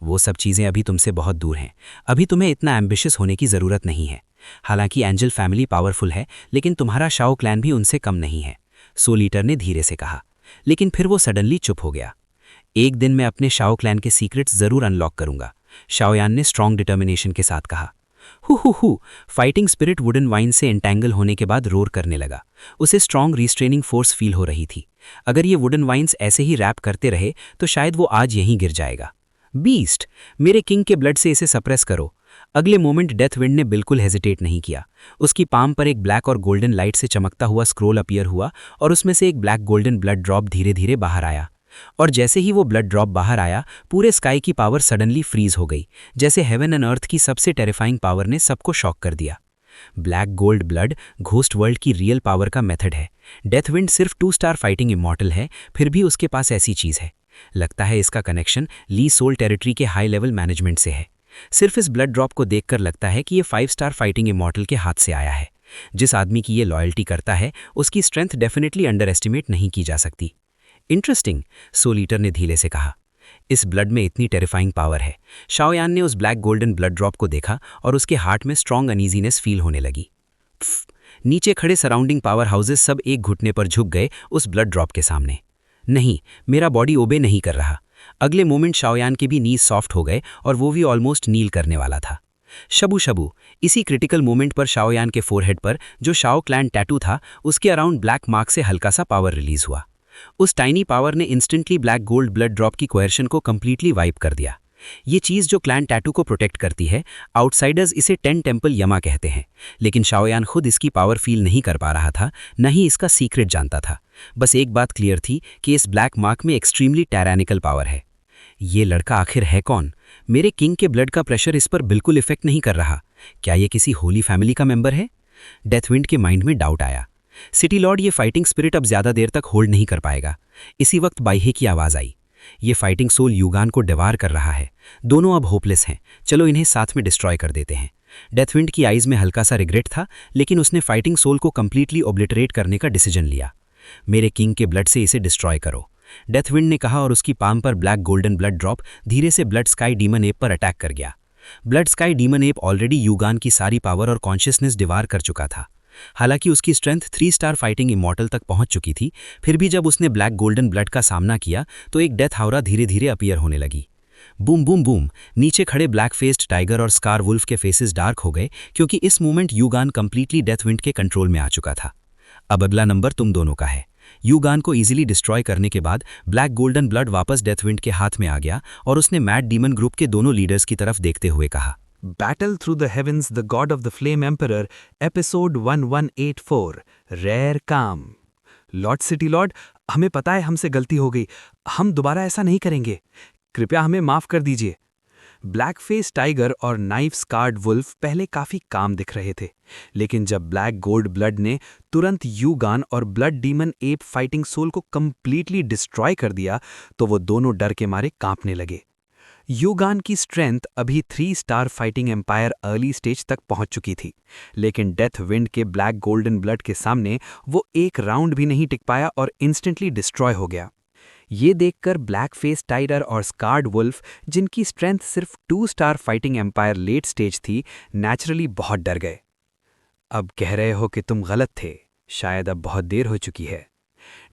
वो सब चीज़ें अभी तुमसे बहुत दूर हैं। अभी तुम्हें इतना एम्बिशियस होने की ज़रूरत नहीं है। हालांकि एंजल फैमिली पावरफुल है, लेकिन तुम्हारा शाओ क्लैन भी उनसे कम नहीं है, सोल ईटर ने धीरे से कहा। लेकिन फिर वो सडनली चुप हो गया। एक दिन मैं अपने शाओ क्लैन के सीक्रेट्स ज़रूर अनलॉक करूंगा, शाओयान ने स्ट्रॉन्ग डिटर्मिनेशन के साथ कहा। Who fighting spirit wooden wine से एंटेंगल होने के बाद रोर करने लगा। उसे स्ट्रॉन्ग रिस्ट्रेनिंग फोर्स फील हो रही थी। अगर ये वुडन वाइन्स ऐसे ही रैप करते रहे तो शायद वो आज यहीं गिर जाएगा। बीस्ट, मेरे किंग के ब्लड से इसे सप्रेस करो। अगले मोमेंट डेथविंड ने बिल्कुल हेजिटेट नहीं किया। उसकी पाम पर एक ब्लैक और गोल्डन लाइट से चमकता हुआ स्क्रोल अपीयर हुआ और उसमें से एक ब्लैक गोल्डन ब्लड ड्रॉप धीरे धीरे बाहर आया। और जैसे ही वो ब्लड ड्रॉप बाहर आया, पूरे स्काई की पावर सडनली फ्रीज हो गई, जैसे हेवन एंड अर्थ की सबसे टेरिफाइंग पावर ने सबको शॉक कर दिया। Black gold blood ghost world की रियल पावर का मेथड है। डेथविंड सिर्फ 2 स्टार फाइटिंग इमॉर्टल है, फिर भी उसके पास ऐसी चीज़ है। लगता है इसका कनेक्शन ली सोल टेरिटरी के हाई लेवल मैनेजमेंट से है। सिर्फ इस ब्लड ड्रॉप को देखकर लगता है कि ये 5 स्टार फाइटिंग इमॉर्टल के हाथ से आया है। जिस आदमी की ये लॉयल्टी करता है उसकी स्ट्रेंथ डेफिनेटली अंडर एस्टिमेट नहीं की जा सकती। इंटरेस्टिंग, सोल ईटर ने धीरे से कहा। इस ब्लड में इतनी टेरिफाइंग पावर है। शाओयान ने उस ब्लैक गोल्डन ब्लड ड्रॉप को देखा और उसके हार्ट में स्ट्रॉन्ग अनईजीनेस फील होने लगी। नीचे खड़े सराउंडिंग पावर हाउसेस सब एक घुटने पर झुक गए उस ब्लड ड्रॉप के सामने। नहीं, मेरा बॉडी ओबे नहीं कर रहा। अगले मोमेंट शाओयान के भी नीज सॉफ्ट हो गए और वो भी ऑलमोस्ट नील करने वाला था। शबू शबू, इसी क्रिटिकल मोमेंट पर शाओयान के फोरहेड पर जो शाओ क्लैन टैटू था उसके अराउंड ब्लैक मार्क से हल्का सा पावर रिलीज हुआ। उस टाइनी पावर ने instantly black gold blood drop की कोएर्शन को कंप्लीटली वाइप कर दिया। ये चीज़ जो क्लैन टैटू को प्रोटेक्ट करती है, आउटसाइडर्स इसे 10 टेम्पल यमा कहते हैं, लेकिन शाओयान खुद इसकी पावर फील नहीं कर पा रहा था, न ही इसका सीक्रेट जानता था। बस एक बात क्लियर थी कि इस ब्लैक मार्क में एक्सट्रीमली टायरानिकल पावर है। ये लड़का आखिर है कौन? मेरे किंग के ब्लड का प्रेशर इस पर बिल्कुल इफेक्ट नहीं कर रहा। क्या ये किसी होली फैमिली का मेंबर है? डेथविंड के माइंड में डाउट आया। सिटी लॉर्ड, ये फाइटिंग स्पिरिट अब ज्यादा देर तक होल्ड नहीं कर पाएगा। इसी वक्त बाइहे की आवाज आई। ये फाइटिंग सोल युगान को डिवार कर रहा है। दोनों अब होपलेस हैं। चलो इन्हें साथ में डिस्ट्रॉय कर देते हैं। डेथविंड की आईज में हल्का सा रिग्रेट था, लेकिन उसने फाइटिंग सोल को कंप्लीटली ओब्लिटरेट करने का डिसीजन लिया। मेरे किंग के ब्लड से इसे डिस्ट्रॉय करो, डेथविंड ने कहा और उसकी पाम पर ब्लैक गोल्डन ब्लड ड्रॉप धीरे से ब्लड स्काई डीमन एप पर अटैक कर गया। Blood sky demon ape already Yugan की सारी पावर और कॉन्शियसनेस डिवार कर चुका था। हालांकि उसकी स्ट्रेंथ 3 स्टार फाइटिंग इमॉर्टल तक पहुंच चुकी थी, फिर भी जब उसने ब्लैक गोल्डन ब्लड का सामना किया तो एक डेथ हावरा धीरे धीरे अपीयर होने लगी। बूम बूम बूम, नीचे खड़े ब्लैक फेस्ड टाइगर और स्कार वुल्फ के फेसेस डार्क हो गए, क्योंकि इस मोमेंट युगान कंप्लीटली डेथविंड के कंट्रोल में आ चुका था। अब अगला नंबर तुम दोनों का है। युगान को इजीली डिस्ट्रॉय करने के बाद ब्लैक गोल्डन ब्लड वापस डेथविंड के हाथ में आ गया और उसने मैड डीमन ग्रुप के दोनों लीडर्स की तरफ देखते हुए कहा, Battle Through the Heavens, the God of the Flame Emperor, Episode 1184, Rare Calm। Lord city Lord, हमें पता है हमसे गलती हो गई। हम दोबारा ऐसा नहीं करेंगे। कृपया हमें माफ कर दीजिए। ब्लैक फेस टाइगर और नाइफ स्कार्ड वुल्फ पहले काफी काम दिख रहे थे, लेकिन जब ब्लैक गोल्ड ब्लड ने तुरंत युगान और blood demon ape fighting soul को कंप्लीटली डिस्ट्रॉय कर दिया, तो वो दोनों डर के मारे कांपने लगे। युगान की स्ट्रेंथ अभी 3 star fighting empire early stage तक पहुंच चुकी थी, लेकिन डेथ विंड के ब्लैक गोल्डन ब्लड के सामने वो एक राउंड भी नहीं टिक पाया और इंस्टेंटली डिस्ट्रॉय हो गया। ये देखकर ब्लैक फेस टाइगर और स्कार्ड वुल्फ, जिनकी स्ट्रेंथ सिर्फ 2 star fighting empire late stage थी, नेचुरली बहुत डर गए। अब कह रहे हो कि तुम गलत थे, शायद अब बहुत देर हो चुकी है।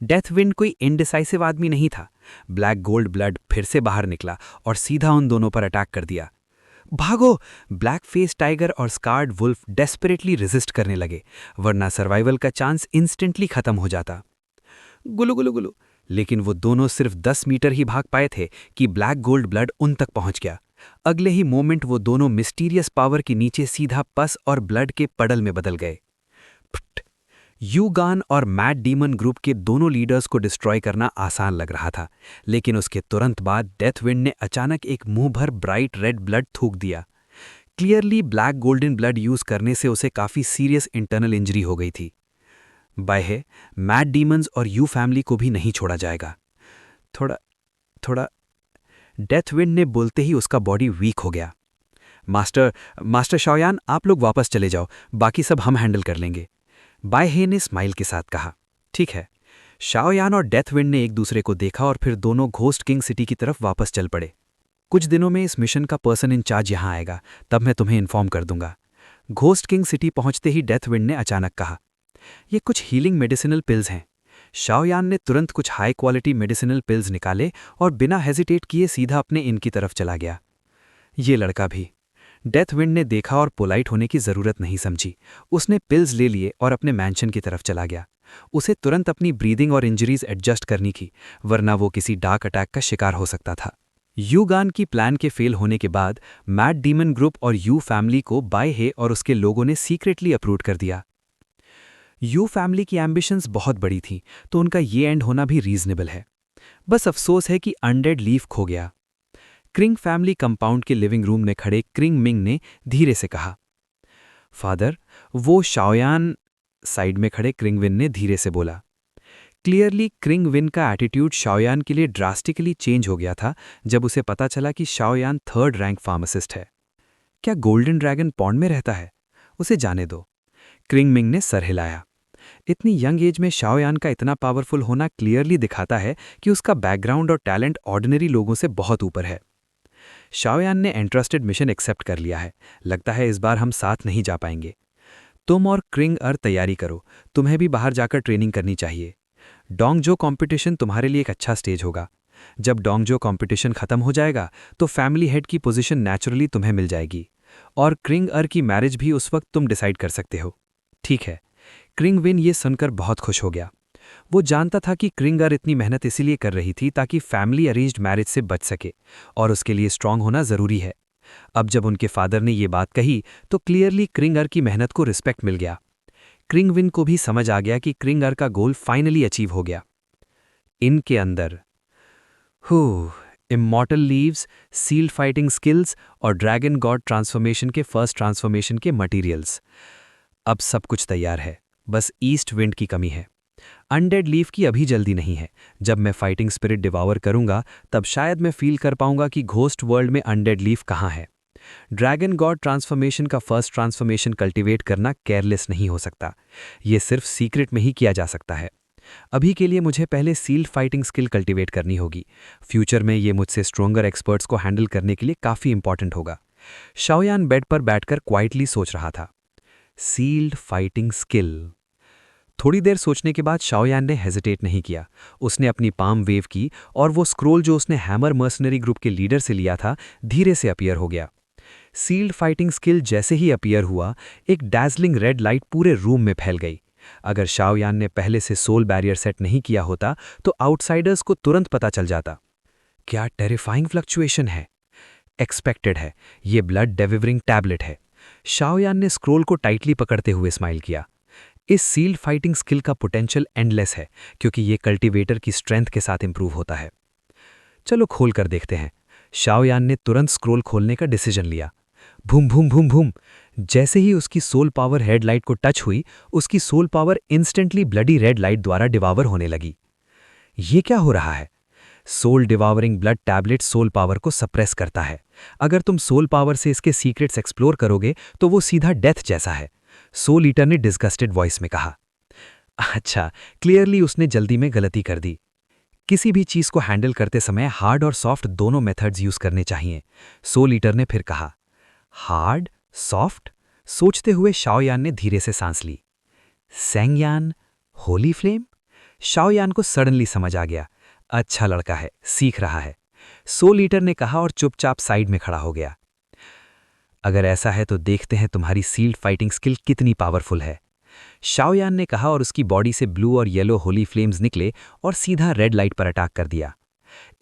डेथविंड कोई इनडिसाइसिव आदमी नहीं था। ब्लैक गोल्ड ब्लड फिर से बाहर निकला और सीधा उन दोनों पर अटैक कर दिया। भागो! ब्लैक फेस टाइगर और स्कार्ड वुल्फ डेस्परेटली रेजिस्ट करने लगे, वरना सर्वाइवल का चांस इंस्टेंटली खत्म हो जाता। गुलू गुलू गुलू, लेकिन वो दोनों सिर्फ 10 मीटर ही भाग पाए थे कि ब्लैक गोल्ड ब्लड उन तक पहुंच गया। अगले ही मोमेंट वो दोनों मिस्टीरियस पावर के नीचे सीधा पस और ब्लड के पडल में बदल गए। युगान और मैड डीमन ग्रुप के दोनों लीडर्स को डिस्ट्रॉय करना आसान लग रहा था, लेकिन उसके तुरंत बाद डेथविंड ने अचानक एक मुंह भर ब्राइट रेड ब्लड थूक दिया। Clearly black golden blood use करने से उसे काफी सीरियस इंटरनल इंजरी हो गई थी। बाय मैड डीमंस और यू फैमिली को भी नहीं छोड़ा जाएगा। थोड़ा डेथविंड ने बोलते ही उसका बॉडी वीक हो गया। मास्टर शाओयान, आप लोग वापस चले जाओ, बाकी सब हम हैंडल कर लेंगे। बायहे ने स्माइल के साथ कहा। ठीक है। शाओयान और डेथविंड ने एक दूसरे को देखा और फिर दोनों घोस्ट किंग सिटी की तरफ वापस चल पड़े। कुछ दिनों में इस मिशन का पर्सन इंचार्ज यहां आएगा, तब मैं तुम्हें इन्फॉर्म कर दूंगा। घोस्ट किंग सिटी पहुंचते ही डेथविंड ने अचानक कहा, ये कुछ हीलिंग मेडिसिनल पिल्स हैं। शाओयान ने तुरंत कुछ हाई क्वालिटी मेडिसिनल पिल्स निकाले और बिना हेजिटेट किए सीधा अपने इन की तरफ चला गया। ये लड़का भी। डेथविंड ने देखा और पोलाइट होने की जरूरत नहीं समझी। उसने पिल्स ले लिए और अपने मैंशन की तरफ चला गया। उसे तुरंत अपनी ब्रीदिंग और इंजरीज एडजस्ट करनी थी, वरना वो किसी डार्क अटैक का शिकार हो सकता था। युगान की प्लान के फेल होने के बाद मैड डीमन ग्रुप और यू फैमिली को बायहे और उसके लोगों ने सीक्रेटली अप्रूव कर दिया। यू फैमिली की एम्बिशंस बहुत बड़ी थी, तो उनका ये एंड होना भी रीजनेबल है। बस अफसोस है कि अनडेड लीफ खो गया। क्रिंग फैमिली कंपाउंड के लिविंग रूम में खड़े क्रिंग मिंग ने धीरे से कहा, फादर, वो शाओयान। साइड में खड़े क्रिंगविन ने धीरे से बोला। क्लियरली क्रिंगविन का एटीट्यूड शाओयान के लिए ड्रास्टिकली चेंज हो गया था जब उसे पता चला कि शाओयान 3rd रैंक फार्मासिस्ट है। क्या गोल्डन ड्रैगन पॉन्ड में रहता है? उसे जाने दो। क्रिंग मिंग ने सर हिलाया। इतनी यंग एज में शाओयान का इतना पावरफुल होना क्लियरली दिखाता है कि उसका बैकग्राउंड और टैलेंट ऑर्डिनरी लोगों से बहुत ऊपर है। शाओयान ने एंट्रस्टेड मिशन एक्सेप्ट कर लिया है। लगता है इस बार हम साथ नहीं जा पाएंगे। तुम और क्रिंग तैयारी करो, तुम्हें भी बाहर जाकर ट्रेनिंग करनी चाहिए। डोंगजो कंपटीशन तुम्हारे लिए एक अच्छा स्टेज होगा। जब डोंगजो कंपटीशन खत्म हो जाएगा तो फैमिली हेड की पोजीशन नेचुरली तुम्हें मिल जाएगी, और क्रिंग की मैरिज भी उस वक्त तुम डिसाइड कर सकते हो। ठीक है। क्रिंग विन ये सुनकर बहुत खुश हो गया। वो जानता था कि क्रिंग इतनी मेहनत इसीलिए कर रही थी ताकि फैमिली अरेंज्ड मैरिज से बच सके, और उसके लिए स्ट्रांग होना जरूरी है। अब जब उनके फादर ने ये बात कही तो क्लियरली क्रिंग की मेहनत को रिस्पेक्ट मिल गया। क्रिंग विन को भी समझ आ गया कि क्रिंग का गोल फाइनली अचीव हो गया। इनके अंदर immortal leaves, sealed fighting skills और ड्रैगन गॉड ट्रांसफॉर्मेशन के फर्स्ट ट्रांसफॉर्मेशन के मटेरियल्स। अब सब कुछ तैयार है, बस ईस्ट विंड की कमी है। अनडेड लीफ की अभी जल्दी नहीं है। जब मैं फाइटिंग स्पिरिट डिवावर करूंगा तब शायद मैं फील कर पाऊंगा कि घोस्ट वर्ल्ड में अनडेड लीफ कहाँ है। ड्रैगन गॉड ट्रांसफॉर्मेशन का फर्स्ट ट्रांसफॉर्मेशन कल्टीवेट करना केयरलेस नहीं हो सकता। ये सिर्फ सीक्रेट में ही किया जा सकता है। अभी के लिए मुझे पहले सील्ड फाइटिंग स्किल कल्टीवेट करनी होगी। फ्यूचर में ये मुझसे स्ट्रोंगर एक्सपर्ट्स को हैंडल करने के लिए काफ़ी इंपॉर्टेंट होगा। शाओयान बेड पर बैठकर क्वाइटली सोच रहा था। Sealed fighting skill. थोड़ी देर सोचने के बाद शाओयान ने हेजिटेट नहीं किया। उसने अपनी पाम वेव की और वो स्क्रोल जो उसने हैमर मर्सनरी ग्रुप के लीडर से लिया था धीरे से अपीयर हो गया। सील्ड फाइटिंग स्किल जैसे ही अपीयर हुआ, एक डैजलिंग रेड लाइट पूरे रूम में फैल गई। अगर शाओयान ने पहले से सोल बैरियर सेट नहीं किया होता तो आउटसाइडर्स को तुरंत पता चल जाता। क्या टेरिफाइंग फ्लक्चुएशन है? एक्सपेक्टेड है। ये ब्लड डेविवरिंग टैबलेट है। शाओयान ने स्क्रोल को टाइटली पकड़ते हुए स्माइल किया। इस सील्ड फाइटिंग स्किल का पोटेंशियल एंडलेस है, क्योंकि ये कल्टीवेटर की स्ट्रेंथ के साथ इंप्रूव होता है। चलो खोल कर देखते हैं। शाओयान ने तुरंत स्क्रोल खोलने का डिसीजन लिया। भूम भूम भूम भूम। जैसे ही उसकी सोल पावर हेडलाइट को टच हुई, उसकी soul power instantly bloody red light द्वारा डिवावर होने लगी। ये क्या हो रहा है? Soul devouring blood tablet soul power को सप्रेस करता है। अगर तुम सोल पावर से इसके सीक्रेट्स एक्सप्लोर करोगे तो वो सीधा डेथ जैसा है, सोल ईटर ने डिस्गस्टेड वॉइस में कहा। अच्छा, क्लियरली उसने जल्दी में गलती कर दी। किसी भी चीज को हैंडल करते समय हार्ड और सॉफ्ट दोनों मेथड्स यूज करने चाहिए, सोल ईटर ने फिर कहा। Hard, soft? सोचते हुए शाओयान ने धीरे से सांस ली। सेंगयान, होली फ्लेम? शाओयान को सडनली समझ आ गया। अच्छा लड़का है, सीख रहा है, सोल ईटर ने कहा और चुपचाप साइड में खड़ा हो गया। अगर ऐसा है तो देखते हैं तुम्हारी सील्ड फाइटिंग स्किल कितनी पावरफुल है, शाओयान ने कहा, और उसकी बॉडी से ब्लू और येलो होली फ्लेम्स निकले और सीधा रेड लाइट पर अटैक कर दिया।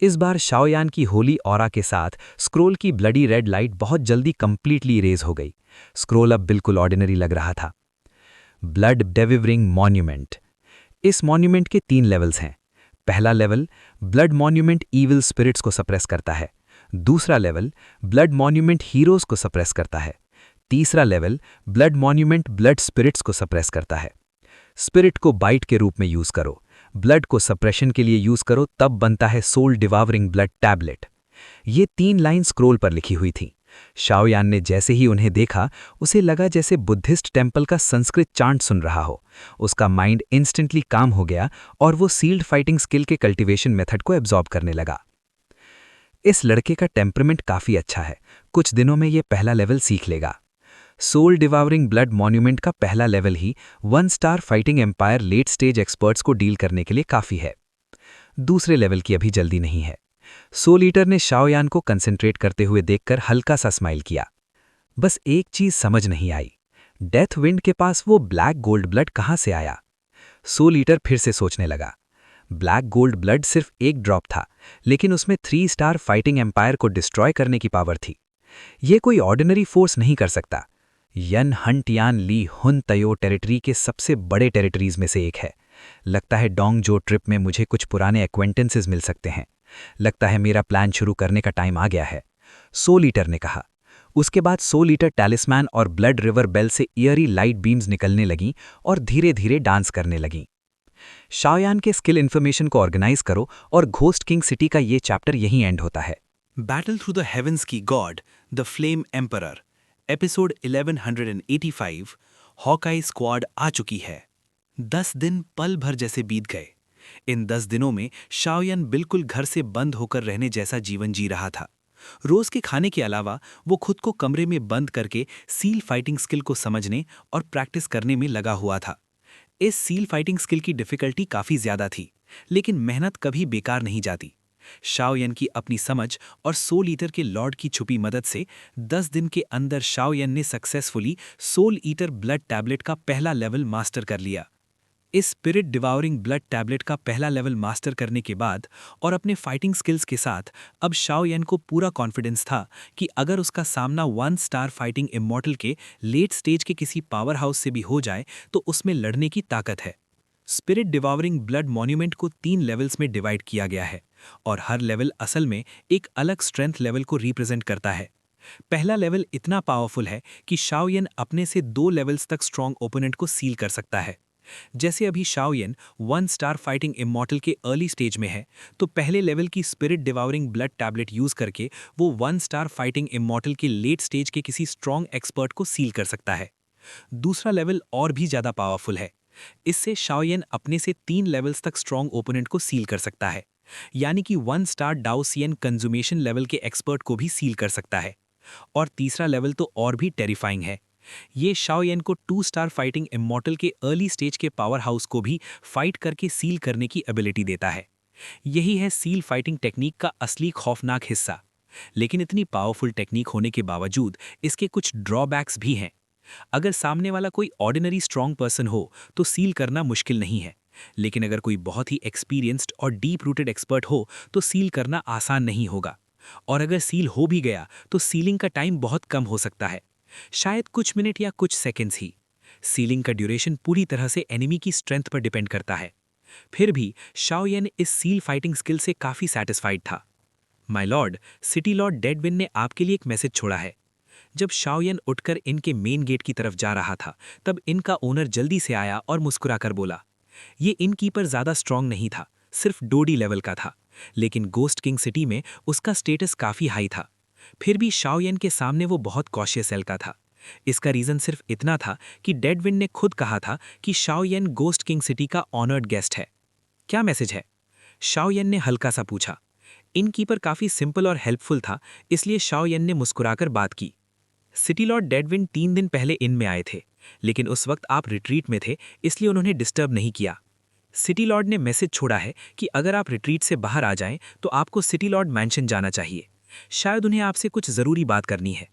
इस बार शाओयान की होली ऑरा के साथ स्क्रोल की ब्लडी रेड लाइट बहुत जल्दी कंप्लीटली इरेज हो गई। स्क्रोल अब बिल्कुल ऑर्डिनरी लग रहा था। Blood devouring monument. इस मॉन्यूमेंट के 3 लेवल्स हैं। पहला level blood monument evil spirits को सप्रेस करता है। दूसरा लेवल ब्लड मॉन्यूमेंट हीरोज को सप्रेस करता है। तीसरा level blood monument blood spirits को सप्रेस करता है। स्पिरिट को बाइट के रूप में यूज करो, ब्लड को सप्रेशन के लिए यूज करो, तब बनता है सोल डिवावरिंग ब्लड टैबलेट। ये 3 लाइन स्क्रोल पर लिखी हुई थी। शाओयान ने जैसे ही उन्हें देखा, उसे लगा जैसे बुद्धिस्ट टेम्पल का संस्कृत चांट सुन रहा हो। उसका माइंड इंस्टेंटली काम हो गया और वो सील्ड फाइटिंग स्किल के कल्टीवेशन मेथड को एब्जॉर्ब करने लगा। इस लड़के का टेम्परमेंट काफी अच्छा है, कुछ दिनों में ये पहला लेवल सीख लेगा। सोल डिवावरिंग ब्लड मॉन्यूमेंट का पहला लेवल ही 1 star fighting empire late stage experts को डील करने के लिए काफी है। दूसरे लेवल की अभी जल्दी नहीं है। सोल ईटर ने शाओयान को कंसंट्रेट करते हुए देखकर हल्का सा स्माइल किया। बस एक चीज समझ नहीं आई, डेथ विंड के पास वो ब्लैक गोल्ड ब्लड कहां से आया? सोल ईटर फिर से सोचने लगा। ब्लैक गोल्ड ब्लड सिर्फ एक ड्रॉप था, लेकिन उसमें 3 स्टार फाइटिंग एम्पायर को डिस्ट्रॉय करने की पावर थी। ये कोई ऑर्डिनरी फोर्स नहीं कर सकता। यन हंटियान ली हुन तयो टेरिटरी के सबसे बड़े टेरिटरीज में से एक है। लगता है डोंगजो ट्रिप में मुझे कुछ पुराने एक्वेंटेंसेस मिल सकते हैं। लगता है मेरा प्लान शुरू करने का टाइम आ गया है, सोल ईटर ने कहा। उसके बाद सोल ईटर टैलिस्मैन और ब्लड रिवर बेल से ईयरी लाइट बीम्स निकलने लगीं और धीरे धीरे डांस करने लगीं। शाओयान के स्किल इन्फॉर्मेशन को ऑर्गेनाइज करो और घोस्ट किंग सिटी का ये चैप्टर यहीं एंड होता है। बैटल थ्रू द हेवेंस की god, the flame emperor, episode 1185 Hawkeye squad आ चुकी है। 10 दिन पल भर जैसे बीत गए। इन 10 दिनों में शाओयन बिल्कुल घर से बंद होकर रहने जैसा जीवन जी रहा था। रोज के खाने के अलावा वो खुद को कमरे में बंद करके सील फाइटिंग स्किल को समझने और प्रैक्टिस करने में लगा हुआ था। इस सील फाइटिंग स्किल की डिफिकल्टी काफी ज्यादा थी, लेकिन मेहनत कभी बेकार नहीं जाती। शाओयन की अपनी समझ और सोल ईटर के लॉर्ड की छुपी मदद से 10 दिन के अंदर शाओयन ने successfully soul eater blood tablet का पहला लेवल मास्टर कर लिया। इस स्पिरिट डिवाउरिंग ब्लड टैबलेट का पहला लेवल मास्टर करने के बाद और अपने फाइटिंग स्किल्स के साथ अब शाओयन को पूरा कॉन्फिडेंस था कि अगर उसका सामना 1 स्टार फाइटिंग इमॉर्टल के लेट स्टेज के किसी पावर हाउस से भी हो जाए तो उसमें लड़ने की ताकत है। स्पिरिट डिवावरिंग ब्लड मॉन्यूमेंट को 3 लेवल्स में डिवाइड किया गया है और हर लेवल असल में एक अलग स्ट्रेंथ लेवल को रिप्रेजेंट करता है। पहला लेवल इतना पावरफुल है कि शाओयन अपने से 2 लेवल्स तक स्ट्रॉन्ग ओपोनेंट को सील कर सकता है। जैसे अभी शाओयन 1 स्टार फाइटिंग इमॉर्टल के अर्ली स्टेज में है, तो पहले लेवल की स्पिरिट डिवावरिंग ब्लड टैबलेट यूज करके वो 1 स्टार फाइटिंग इमॉर्टल के लेट स्टेज के किसी स्ट्रॉन्ग एक्सपर्ट को सील कर सकता है। दूसरा लेवल और भी ज्यादा पावरफुल है। इससे शाओयन अपने से 3 लेवल्स तक स्ट्रॉन्ग ओपोनेंट को सील कर सकता है, यानी कि 1 स्टार डाओसियन कंज्यूमेशन लेवल के एक्सपर्ट को भी सील कर सकता है। और तीसरा लेवल तो और भी टेरिफाइंग है। ये शाओयन को 2 स्टार फाइटिंग इमॉर्टल के अर्ली स्टेज के पावर हाउस को भी फाइट करके सील करने की एबिलिटी देता है। यही है सील फाइटिंग टेक्निक का असली खौफनाक हिस्सा। लेकिन इतनी पावरफुल टेक्निक होने के बावजूद इसके कुछ ड्रॉबैक्स भी हैं। अगर सामने वाला कोई ऑर्डिनरी स्ट्रॉन्ग पर्सन हो तो सील करना मुश्किल नहीं है, लेकिन अगर कोई बहुत ही एक्सपीरियंस्ड और डीप रूटेड एक्सपर्ट हो तो सील करना आसान नहीं होगा। और अगर सील हो भी गया तो सीलिंग का टाइम बहुत कम हो सकता है, शायद कुछ मिनट या कुछ सेकेंड्स ही। सीलिंग का ड्यूरेशन पूरी तरह से एनिमी की स्ट्रेंथ पर डिपेंड करता है। फिर भी शाओयन इस सील फाइटिंग स्किल से काफी सैटिस्फाइड था। माय लॉर्ड, सिटी लॉर्ड डेडविन ने आपके लिए एक मैसेज छोड़ा है। जब शाओयन उठकर इनके मेन गेट की तरफ जा रहा था, तब इनका ओनर जल्दी से आया और मुस्कुराकर बोला। ये इनकीपर ज्यादा स्ट्रांग नहीं था, सिर्फ डोडी लेवल का था, लेकिन गोस्ट किंग सिटी में उसका स्टेटस काफी हाई था। फिर भी शाओयन के सामने वो बहुत कॉशियस एल का था। इसका रीजन सिर्फ इतना था कि डेडविन ने खुद कहा था कि शाओयन गोस्ट किंग सिटी का ऑनर्ड गेस्ट है। क्या मैसेज है? शाओयन ने हल्का सा पूछा। इनकीपर काफी सिंपल और हेल्पफुल था, इसलिए शाओयन ने मुस्कुराकर बात की। सिटी लॉर्ड डेडविन 3 दिन पहले इन में आए थे, लेकिन उस वक्त आप रिट्रीट में थे, इसलिए उन्होंने डिस्टर्ब नहीं किया। सिटी लॉर्ड ने मैसेज छोड़ा है कि अगर आप रिट्रीट से बाहर आ जाएं तो आपको सिटी लॉर्ड मैंशन जाना चाहिए। शायद उन्हें आपसे कुछ जरूरी बात करनी है।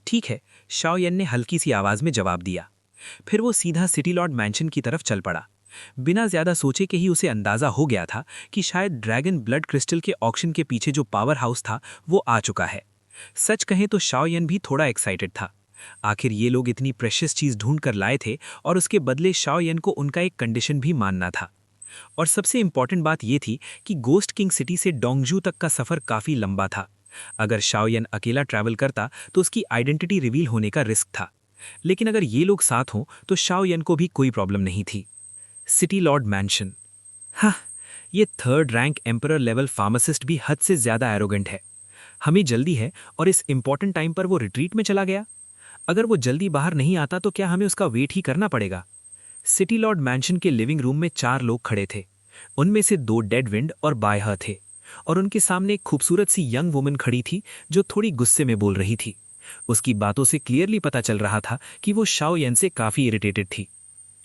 ठीक है, शाओयन ने हल्की सी आवाज में जवाब दिया। फिर वो सीधा सिटी लॉर्ड मैंशन की तरफ चल पड़ा। बिना ज्यादा सोचे के ही उसे अंदाजा हो गया था कि शायद ड्रैगन ब्लड क्रिस्टल के ऑक्शन के पीछे जो पावर हाउस था वो आ चुका है। सच कहें तो शाओयन भी थोड़ा एक्साइटेड था। आखिर ये लोग इतनी प्रेशियस चीज ढूंढ कर लाए थे और उसके बदले शाओयन को उनका एक कंडीशन भी मानना था। और सबसे इंपॉर्टेंट बात यह थी कि गोस्ट किंग सिटी से डोंगजू तक का सफर काफी लंबा था। अगर शाओयन अकेला ट्रैवल करता तो उसकी आइडेंटिटी रिवील होने का रिस्क था, लेकिन अगर ये लोग साथ हों तो शाओयन को भी कोई प्रॉब्लम नहीं थी। City Lord mention. हाँ, ये 3rd rank emperor level pharmacist भी हद से ज्यादा एरोगेंट है। हमें जल्दी है और इस इंपॉर्टेंट टाइम पर वो रिट्रीट में चला गया। अगर वो जल्दी बाहर नहीं आता तो क्या हमें उसका वेट ही करना पड़ेगा? सिटी लॉर्ड मैंशन के लिविंग रूम में 4 लोग खड़े थे। उनमें से 2 डेडविंड और बायहा थे, और उनके सामने एक खूबसूरत सी यंग वुमन खड़ी थी जो थोड़ी गुस्से में बोल रही थी। उसकी बातों से क्लियरली पता चल रहा था कि वो शाओयन से काफी इरिटेटेड थी।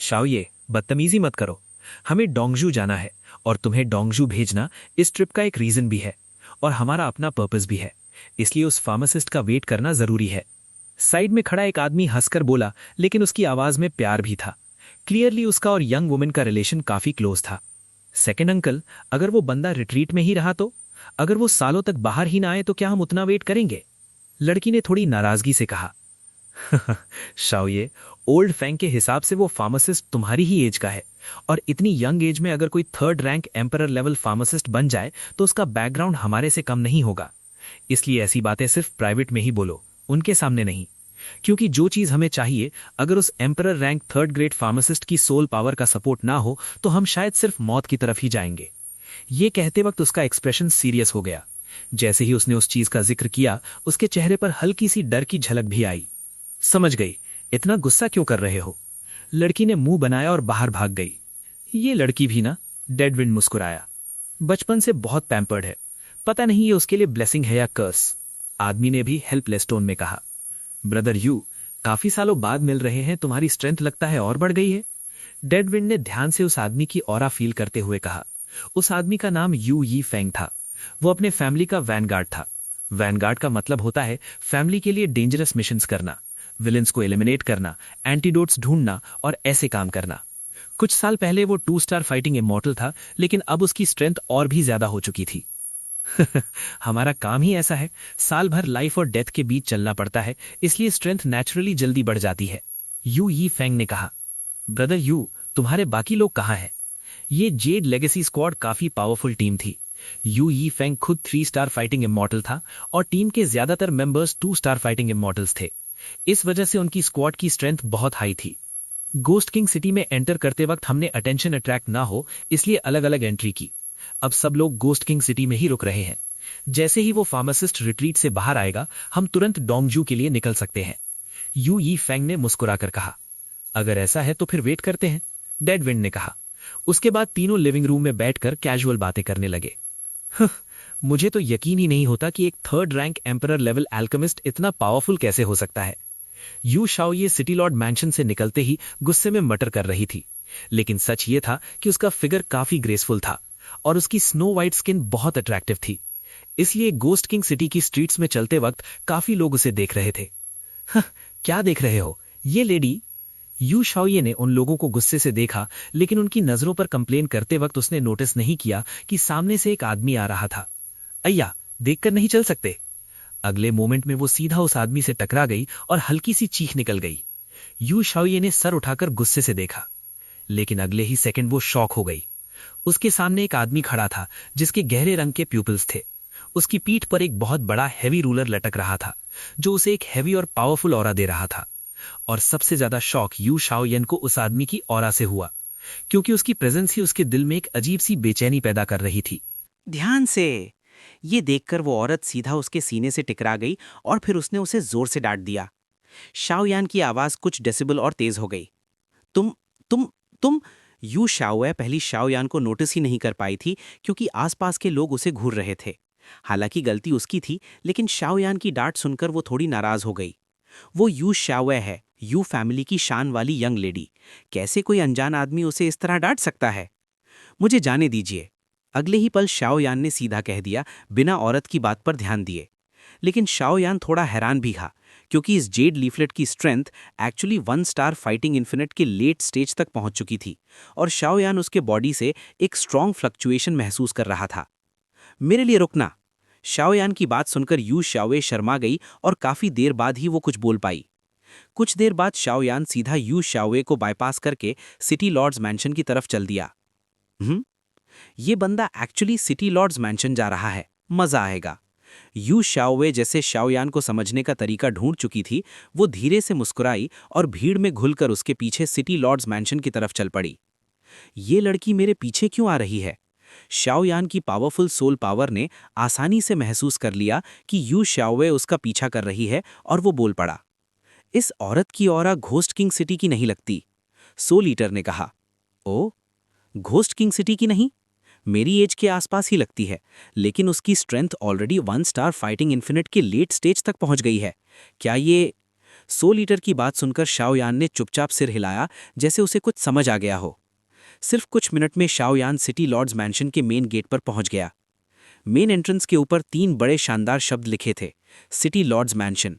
शाओये, बदतमीजी मत करो। हमें डोंगजू जाना है और तुम्हें डोंगजू भेजना इस ट्रिप का एक रीजन भी है और हमारा अपना पर्पस भी है, इसलिए उस फार्मासिस्ट का वेट करना जरूरी है। साइड में खड़ा एक आदमी हंसकर बोला, लेकिन उसकी आवाज में प्यार भी था। क्लियरली उसका और यंग वुमन का रिलेशन काफी क्लोज था। सेकंड अंकल, अगर वो बंदा रिट्रीट में ही रहा तो? अगर वो सालों तक बाहर ही ना आए तो क्या हम उतना वेट करेंगे? लड़की ने थोड़ी नाराजगी से कहा। शाओये, ओल्ड फैंग के हिसाब से वो फार्मासिस्ट तुम्हारी ही एज का है, और इतनी यंग एज में अगर कोई 3rd rank emperor level pharmacist बन जाए तो उसका बैकग्राउंड हमारे से कम नहीं होगा। इसलिए ऐसी बातें सिर्फ प्राइवेट में ही बोलो, उनके सामने नहीं। क्योंकि जो चीज हमें चाहिए, अगर उस emperor rank 3rd grade pharmacist की सोल पावर का सपोर्ट ना हो तो हम शायद सिर्फ मौत की तरफ ही जाएंगे। ये कहते वक्त उसका एक्सप्रेशन सीरियस हो गया। जैसे ही उसने उस चीज का जिक्र किया, उसके चेहरे पर हल्की सी डर की झलक भी आई। समझ गई, इतना गुस्सा क्यों कर रहे हो? लड़की ने मुंह बनाया और बाहर भाग गई। ये लड़की भी ना, डेडविंड मुस्कुराया। बचपन से बहुत पैम्पर्ड है, पता नहीं ये उसके लिए ब्लेसिंग है या कर्स। आदमी ने भी हेल्पलेस टोन में कहा। ब्रदर यू, काफी सालों बाद मिल रहे हैं, तुम्हारी स्ट्रेंथ लगता है और बढ़ गई है। डेडविंड ने ध्यान से उस आदमी की ऑरा फील करते हुए कहा। उस आदमी का नाम यू यी फेंग था। वो अपने फैमिली का वैनगार्ड था। वैनगार्ड का मतलब होता है फैमिली के लिए डेंजरस मिशंस करना, विलेंस को एलिमिनेट करना, एंटीडोट्स ढूंढना और ऐसे काम करना। कुछ साल पहले वो 2 स्टार फाइटिंग इमॉर्टल था, लेकिन अब उसकी स्ट्रेंथ और भी ज्यादा हो चुकी थी। हमारा काम ही ऐसा है, साल भर लाइफ और डेथ के बीच चलना पड़ता है, इसलिए स्ट्रेंथ नेचुरली जल्दी बढ़ जाती है, यू यी फेंग ने कहा। ब्रदर यू, तुम्हारे बाकी लोग कहाँ हैं? ये जेड लेगेसी स्क्वाड काफी पावरफुल टीम थी। यू यी फेंग खुद 3 स्टार फाइटिंग इमॉर्टल था और टीम के ज्यादातर मेंबर्स 2 स्टार फाइटिंग इमॉर्टल्स थे। इस वजह से उनकी स्क्वाड की स्ट्रेंथ बहुत हाई थी। गोस्ट किंग सिटी में एंटर करते वक्त हमने अटेंशन अट्रैक्ट ना हो, इसलिए अलग अलग एंट्री की। अब सब लोग गोस्ट किंग सिटी में ही रुक रहे हैं। जैसे ही वो फार्मासिस्ट रिट्रीट से बाहर आएगा, हम तुरंत डोंगजू के लिए निकल सकते हैं, यू यी फेंग ने मुस्कुराकर कहा। अगर ऐसा है तो फिर वेट करते हैं, डेडविंड ने कहा। उसके बाद तीनों लिविंग रूम में बैठकर कैजुअल बातें करने लगे। मुझे तो यकीन ही नहीं होता कि एक 3rd rank emperor level alchemist इतना पावरफुल कैसे हो सकता है। यू शाओ ये सिटी लॉर्ड मैंशन से निकलते ही गुस्से में मटर कर रही थी, लेकिन सच ये था कि उसका फिगर काफी ग्रेसफुल था और उसकी स्नो वाइट स्किन बहुत अट्रैक्टिव थी। इसलिए गोस्ट किंग सिटी की स्ट्रीट्स में चलते वक्त काफी लोग उसे देख रहे थे। क्या देख रहे हो, ये लेडी? यू शाओये ने उन लोगों को गुस्से से देखा, लेकिन उनकी नजरों पर कंप्लेन करते वक्त उसने नोटिस नहीं किया कि सामने से एक आदमी आ रहा था। अय्या, देखकर नहीं चल सकते? अगले मोमेंट में वो सीधा उस आदमी से टकरा गई और हल्की सी चीख निकल गई। यू शाओये ने सर उठाकर गुस्से से देखा, लेकिन अगले ही सेकंड वो शॉक हो गई। उसके सामने एक आदमी खड़ा था जिसके गहरे रंग के प्यूपिल्स थे। उसकी पीठ पर एक बहुत बड़ा हैवी रूलर लटक रहा था, जो उसे एक हैवी और पावरफुल ऑरा दे रहा था। और सबसे ज्यादा शॉक यू शाओयन को उस आदमी की ऑरा से हुआ, क्योंकि उसकी प्रेजेंस ही उसके दिल में एक अजीब सी बेचैनी पैदा कर रही थी। ध्यान से। ये देखकर वो औरत सीधा उसके सीने से टकरा गई और फिर उसने उसे जोर से डांट दिया। शाओयान की आवाज कुछ डेसिबल और तेज हो गई। तुम यू शाओए पहली शाओयान को नोटिस ही नहीं कर पाई थी, क्योंकि आसपास के लोग उसे घूर रहे थे। हालांकि गलती उसकी थी, लेकिन शाओयान की डांट सुनकर वो थोड़ी नाराज हो गई। वो यू शाओए है, यू फैमिली की शान वाली यंग लेडी। कैसे कोई अनजान आदमी उसे इस तरह डांट सकता है? मुझे जाने दीजिए। अगले ही पल शाओयान ने सीधा कह दिया, बिना औरत की बात पर ध्यान दिए। लेकिन शाओयान थोड़ा हैरान भी था, क्योंकि इस जेड लीफलेट की strength actually 1 star fighting infinite के लेट स्टेज तक पहुंच चुकी थी और शाओयान उसके बॉडी से एक स्ट्रॉन्ग फ्लक्चुएशन महसूस कर रहा था। मेरे लिए रुकना। शाओयान की बात सुनकर यू शाओए शर्मा गई और काफी देर बाद ही वो कुछ बोल पाई। कुछ देर बाद शाओयान सीधा यू शाओए को बाईपास करके सिटी लॉर्ड्स मैंशन की तरफ चल दिया। ये बंदा एक्चुअली सिटी लॉर्ड्स मैंशन जा रहा है, मजा आएगा। यू शाओवे जैसे शाओयान को समझने का तरीका ढूंढ चुकी थी, वो धीरे से मुस्कुराई और भीड़ में घुलकर उसके पीछे सिटी लॉर्ड्स मैंशन की तरफ चल पड़ी। ये लड़की मेरे पीछे क्यों आ रही है? शाओयान की पावरफुल सोल पावर ने आसानी से महसूस कर लिया कि यू शाओवे उसका पीछा कर रही है और वो बोल पड़ा, इस औरत की ऑरा घोस्ट किंग सिटी की नहीं लगती। सोल ईटर ने कहा, ओ, घोस्ट किंग सिटी की नहीं? मेरी एज के आसपास ही लगती है, लेकिन उसकी strength already 1 star fighting infinite के लेट स्टेज तक पहुंच गई है। क्या ये? सोल ईटर की बात सुनकर शाओयान ने चुपचाप सिर हिलाया, जैसे उसे कुछ समझ आ गया हो। सिर्फ कुछ मिनट में शाओयान सिटी लॉर्ड्स मैंशन के मेन गेट पर पहुंच गया। मेन एंट्रेंस के ऊपर 3 बड़े शानदार शब्द लिखे थे, सिटी लॉर्ड्स मैंशन।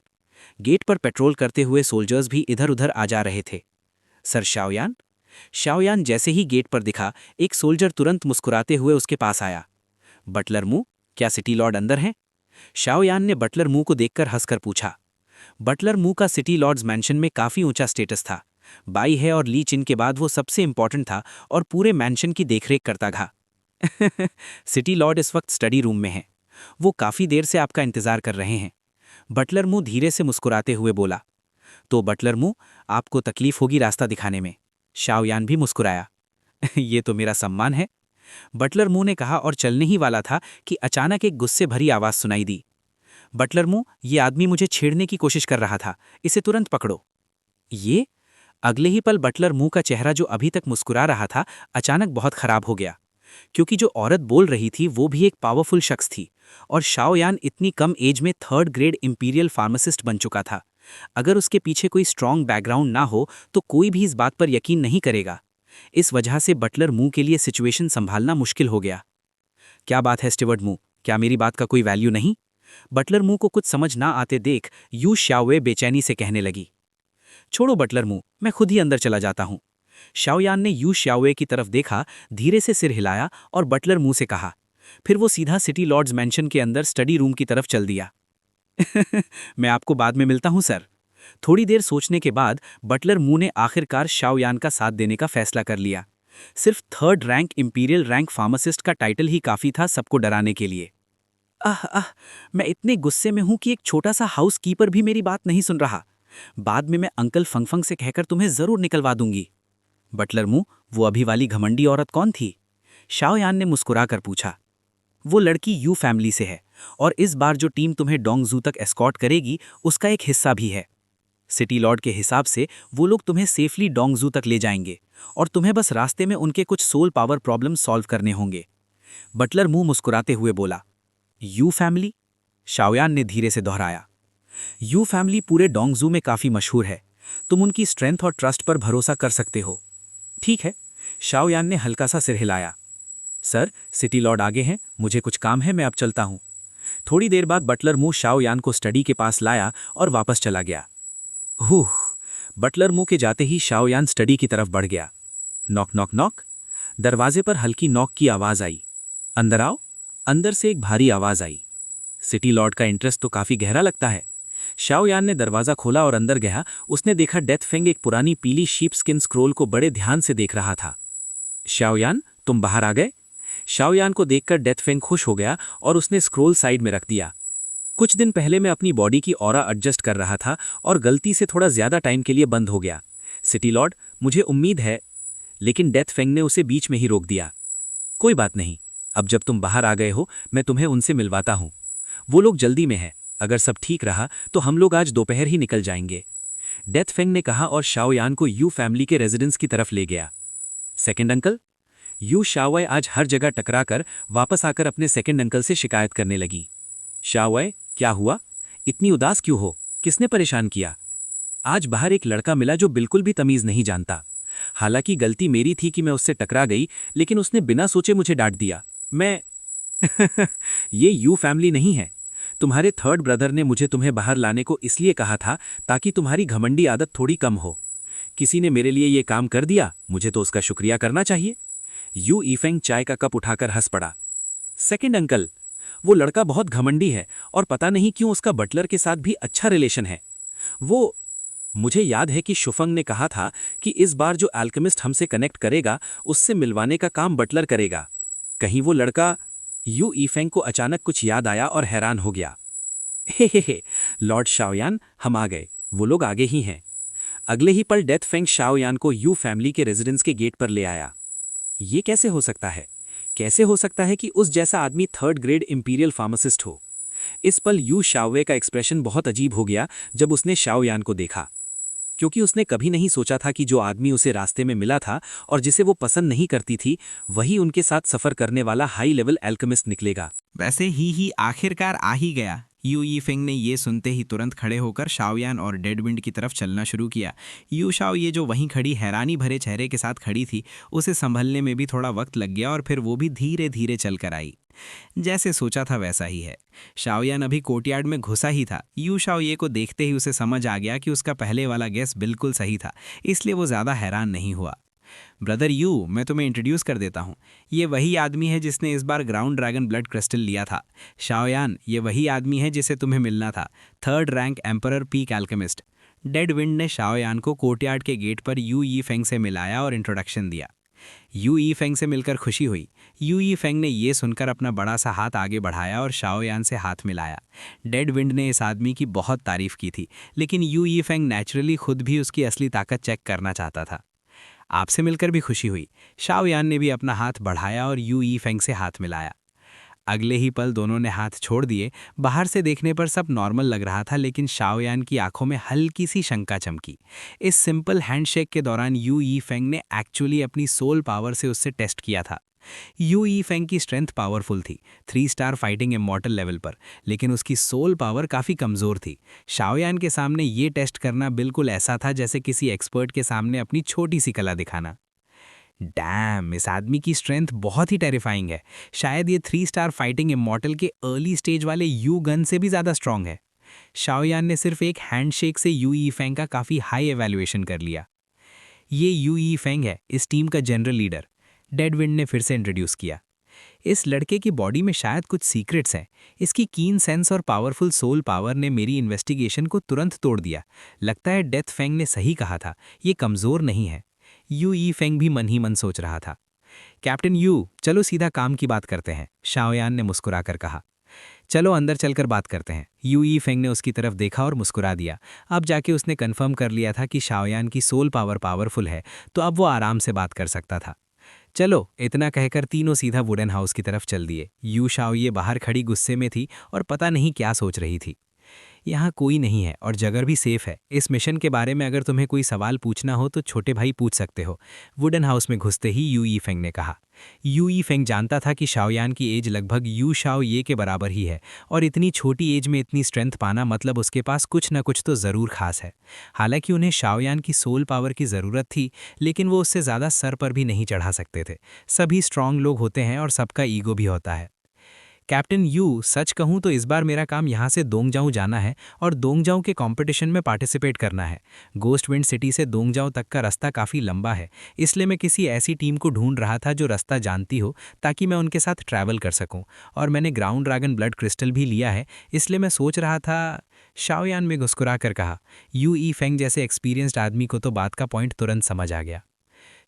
गेट पर पेट्रोल करते हुए सोल्जर्स भी इधर उधर आ जा रहे थे। सर शाओयान? शाओयान जैसे ही गेट पर दिखा, एक सोल्जर तुरंत मुस्कुराते हुए उसके पास आया। बटलर मू, क्या सिटी लॉर्ड अंदर हैं? शाओयान ने बटलर मू को देखकर हंसकर पूछा। बटलर मू का सिटी लॉर्ड्स मैंशन में काफी ऊंचा स्टेटस था। बाई है और ली चिन के बाद वो सबसे इंपॉर्टेंट था और पूरे मैंशन की देखरेख करता था। सिटी लॉर्ड इस वक्त स्टडी रूम में है। वो काफी देर से आपका इंतजार कर रहे हैं। बटलर मू धीरे से मुस्कुराते हुए बोला। तो बटलर मू, आपको तकलीफ होगी रास्ता दिखाने में। शाओयान भी मुस्कुराया। ये तो मेरा सम्मान है, बटलर मू ने कहा और चलने ही वाला था कि अचानक एक गुस्से भरी आवाज सुनाई दी। बटलर मुंह, ये आदमी मुझे छेड़ने की कोशिश कर रहा था, इसे तुरंत पकड़ो। ये? अगले ही पल बटलर मुंह का चेहरा जो अभी तक मुस्कुरा रहा था, अचानक बहुत खराब हो गया। क्योंकि जो औरत बोल रही थी वो भी एक पावरफुल शख्स थी, और शाओयान इतनी कम एज में 3rd ग्रेड इंपीरियल फार्मासिस्ट बन चुका था। अगर उसके पीछे कोई स्ट्रॉन्ग बैकग्राउंड ना हो तो कोई भी इस बात पर यकीन नहीं करेगा। इस वजह से बटलर मुंह के लिए सिचुएशन संभालना मुश्किल हो गया। क्या बात है स्टीवर्ड मुंह, क्या मेरी बात का कोई वैल्यू नहीं? बटलर मुंह को कुछ समझ ना आते देख यू शाओवे बेचैनी से कहने लगी। छोड़ो बटलर मुंह, मैं खुद ही अंदर चला जाता हूं। शाओयान ने यू शाओवे की तरफ देखा, धीरे से सिर हिलाया और बटलर मुंह से कहा। फिर वो सीधा सिटी लॉर्ड्स मैंशन के अंदर स्टडी रूम की तरफ चल दिया। मैं आपको बाद में मिलता हूं सर। थोड़ी देर सोचने के बाद बटलर मुंह ने आखिरकार शाओयान का साथ देने का फैसला कर लिया। सिर्फ 3rd rank imperial rank pharmacist का टाइटल ही काफी था सबको डराने के लिए। मैं इतने गुस्से में हूं कि एक छोटा सा हाउसकीपर भी मेरी बात नहीं सुन रहा। बाद में मैं अंकल फंगफंग से कहकर तुम्हें जरूर निकलवा दूंगी। बटलर मुंह, वो अभी वाली घमंडी औरत कौन थी? शाओयान ने मुस्कुराकर पूछा। वो लड़की यू फैमिली से है, और इस बार जो टीम तुम्हें डोंगजू तक एस्कॉर्ट करेगी उसका एक हिस्सा भी है। सिटी लॉर्ड के हिसाब से वो लोग तुम्हें सेफली डोंगजू तक ले जाएंगे, और तुम्हें बस रास्ते में उनके कुछ सोल पावर प्रॉब्लम सॉल्व करने होंगे। बटलर मुंह मुस्कुराते हुए बोला। You family? शाओयान ने धीरे से दोहराया। यू फैमिली पूरे डोंगजू में काफी मशहूर है, तुम उनकी स्ट्रेंथ और ट्रस्ट पर भरोसा कर सकते हो। ठीक है, शाओयान ने हल्का सा सिर हिलाया। सर, सिटी लॉर्ड आगे हैं, मुझे कुछ काम है, मैं अब चलता हूं। थोड़ी देर बाद बटलर मुंह शाओयान को स्टडी के पास लाया और वापस चला गया। बटलर मुंह के जाते ही शाओयान स्टडी की तरफ बढ़ गया। Knock knock knock. दरवाजे पर हल्की नॉक की आवाज आई। अंदर आओ। अंदर से एक भारी आवाज आई। सिटी लॉर्ड का इंटरेस्ट तो काफी गहरा लगता है। शाओयान ने दरवाजा खोला और अंदर गया। उसने देखा डेथ फेंग एक पुरानी पीली शीप स्किन स्क्रोल को बड़े ध्यान से देख रहा था। शाओयान, तुम बाहर आ गए? शाओयान को देखकर डेथ फेंग खुश हो गया और उसने स्क्रोल साइड में रख दिया। कुछ दिन पहले मैं अपनी बॉडी की ऑरा एडजस्ट कर रहा था और गलती से थोड़ा ज्यादा टाइम के लिए बंद हो गया। सिटी लॉर्ड, मुझे उम्मीद है, लेकिन डेथ फेंग ने उसे बीच में ही रोक दिया। कोई बात नहीं, अब जब तुम बाहर आ गए हो मैं तुम्हें उनसे मिलवाता हूं। वो लोग जल्दी में है, अगर सब ठीक रहा तो हम लोग आज दोपहर ही निकल जाएंगे। डेथ फेंग ने कहा और शाओयान को यू फैमिली के रेजिडेंस की तरफ ले गया। Second uncle? यू शाओवे आज हर जगह टकराकर वापस आकर अपने सेकंड अंकल से शिकायत करने लगी। शाओवे, क्या हुआ? इतनी उदास क्यों हो? किसने परेशान किया? आज बाहर एक लड़का मिला जो बिल्कुल भी तमीज नहीं जानता। हालांकि गलती मेरी थी कि मैं उससे टकरा गई, लेकिन उसने बिना सोचे मुझे डांट दिया। मैं ये यू फैमिली नहीं है। तुम्हारे 3rd ब्रदर ने मुझे तुम्हें बाहर लाने को इसलिए कहा था ताकि तुम्हारी घमंडी आदत थोड़ी कम हो। किसी ने मेरे लिए ये काम कर दिया, मुझे तो उसका शुक्रिया करना चाहिए। यू ईफेंग चाय का कप उठाकर हंस पड़ा। सेकंड अंकल, वो लड़का बहुत घमंडी है और पता नहीं क्यों उसका बटलर के साथ भी अच्छा रिलेशन है। वो, मुझे याद है कि शुफंग ने कहा था कि इस बार जो एल्केमिस्ट हमसे कनेक्ट करेगा उससे मिलवाने का काम बटलर करेगा। कहीं वो लड़का? यू ईफेंग को अचानक कुछ याद आया और हैरान हो गया। हे, लॉर्ड शाओयान, हम आ गए, वो लोग आगे ही हैं। अगले ही पल डेथ फेंग शाओयान को यू फैमिली के रेजिडेंस के गेट पर ले आया। ये कैसे हो सकता है? कैसे हो सकता है कि उस जैसा आदमी 3rd ग्रेड इंपीरियल फार्मासिस्ट हो? इस पल यू शाओवे का एक्सप्रेशन बहुत अजीब हो गया जब उसने शाओयान को देखा, क्योंकि उसने कभी नहीं सोचा था कि जो आदमी उसे रास्ते में मिला था और जिसे वो पसंद नहीं करती थी, वही उनके साथ सफर करने वाला हाई लेवल एल्केमिस्ट निकलेगा। वैसे ही आखिरकार आ ही गया। यू ईफेंग ने ये सुनते ही तुरंत खड़े होकर शाओयान और डेडविंड की तरफ चलना शुरू किया। यू शाओ ये जो वहीं खड़ी हैरानी भरे चेहरे के साथ खड़ी थी, उसे संभलने में भी थोड़ा वक्त लग गया और फिर वो भी धीरे धीरे चल कर आई। जैसे सोचा था वैसा ही है। शाओयान अभी कोर्टयार्ड में घुसा ही था। यू शाओ ये को देखते ही उसे समझ आ गया कि उसका पहले वाला गेस बिल्कुल सही था, इसलिए वो ज़्यादा हैरान नहीं हुआ। ब्रदर यू, मैं तुम्हें इंट्रोड्यूस कर देता हूँ। ये वही आदमी है जिसने इस बार ग्राउंड ड्रैगन ब्लड क्रिस्टल लिया था। शाओयान, ये वही आदमी है जिसे तुम्हें मिलना था, 3rd rank emperor peak alchemist. Deadwind ने शाओयान को कोर्टयार्ड के गेट पर यू ईफेंग से मिलाया और इंट्रोडक्शन दिया। यू ईफेंग से मिलकर खुशी हुई। यू ईफेंग ने ये सुनकर अपना बड़ा सा हाथ आगे बढ़ाया और शाओयान से हाथ मिलाया। डेडविंड ने इस आदमी की बहुत तारीफ की थी, लेकिन यू ईफेंग नेचुरली खुद भी उसकी असली ताकत चेक करना चाहता था। आपसे मिलकर भी खुशी हुई। शाओयान ने भी अपना हाथ बढ़ाया और यू ईफेंग से हाथ मिलाया। अगले ही पल दोनों ने हाथ छोड़ दिए। बाहर से देखने पर सब नॉर्मल लग रहा था, लेकिन शाओयान की आंखों में हल्की सी शंका चमकी। इस सिंपल हैंडशेक के दौरान यू यीफेंग ने एक्चुअली अपनी सोल पावर से उससे टेस्ट किया था। यू यीफेंग की स्ट्रेंथ पावरफुल थी, 3 स्टार फाइटिंग इमॉर्टल लेवल पर, लेकिन उसकी सोल पावर काफ़ी कमज़ोर थी। शाओयान के सामने ये टेस्ट करना बिल्कुल ऐसा था जैसे किसी एक्सपर्ट के सामने अपनी छोटी सी कला दिखाना। डैम, इस आदमी की स्ट्रेंथ बहुत ही टेरिफाइंग है। शायद ये 3 स्टार फाइटिंग इमॉर्टल के अर्ली स्टेज वाले यू गन से भी ज़्यादा स्ट्रांग है। शाओयान ने सिर्फ एक हैंडशेक से यू यीफेंग का काफ़ी हाई एवेल्युएशन कर लिया। ये यू यीफेंग है, इस टीम का जनरल लीडर। डेडविंड ने फिर से इंट्रोड्यूस किया। इस लड़के की बॉडी में शायद कुछ सीक्रेट्स हैं। इसकी कीन सेंस और पावरफुल सोल पावर ने मेरी इन्वेस्टिगेशन को तुरंत तोड़ दिया। लगता है डेथ फेंग ने सही कहा था, ये कमज़ोर नहीं है। यू यीफेंग भी मन ही मन सोच रहा था। कैप्टन यू, चलो सीधा काम की बात करते हैं, शाओयान ने मुस्कुराकर कहा। चलो अंदर चलकर बात करते हैं। यू यीफेंग ने उसकी तरफ देखा और मुस्कुरा दिया। अब जाके उसने कंफर्म कर लिया था कि शाओयान की सोल पावर पावरफुल है, तो अब वो आराम से बात कर सकता था। चलो, इतना कहकर तीनों सीधा वुडन हाउस की तरफ चल दिए। यू शाओये बाहर खड़ी गुस्से में थी और पता नहीं क्या सोच रही थी। यहाँ कोई नहीं है और जगह भी सेफ है। इस मिशन के बारे में अगर तुम्हें कोई सवाल पूछना हो तो छोटे भाई पूछ सकते हो, वुडन हाउस में घुसते ही यू यीफेंग ने कहा। यू यीफेंग जानता था कि शाओयान की एज लगभग यू शाओये के बराबर ही है, और इतनी छोटी एज में इतनी स्ट्रेंथ पाना मतलब उसके पास कुछ न कुछ तो ज़रूर खास है। हालांकि उन्हें शाओयान की सोल पावर की ज़रूरत थी, लेकिन वो उससे ज़्यादा सर पर भी नहीं चढ़ा सकते थे। सभी स्ट्रांग लोग होते हैं और सबका ईगो भी होता है। कैप्टन यू, सच कहूँ तो इस बार मेरा काम यहाँ से दोंगजाऊ जाना है और दोंगजाऊ के कंपटीशन में पार्टिसिपेट करना है। गोस्ट विंड सिटी से दोंगजाऊ तक का रास्ता काफ़ी लंबा है, इसलिए मैं किसी ऐसी टीम को ढूंढ रहा था जो रास्ता जानती हो, ताकि मैं उनके साथ ट्रैवल कर सकूं। और मैंने ग्राउंड ड्रैगन ब्लड क्रिस्टल भी लिया है, इसलिए मैं सोच रहा था। शाओयान में मुस्कुरा कर कहा। यू यीफेंग जैसे एक्सपीरियंस्ड आदमी को तो बात का पॉइंट तुरंत समझ आ गया।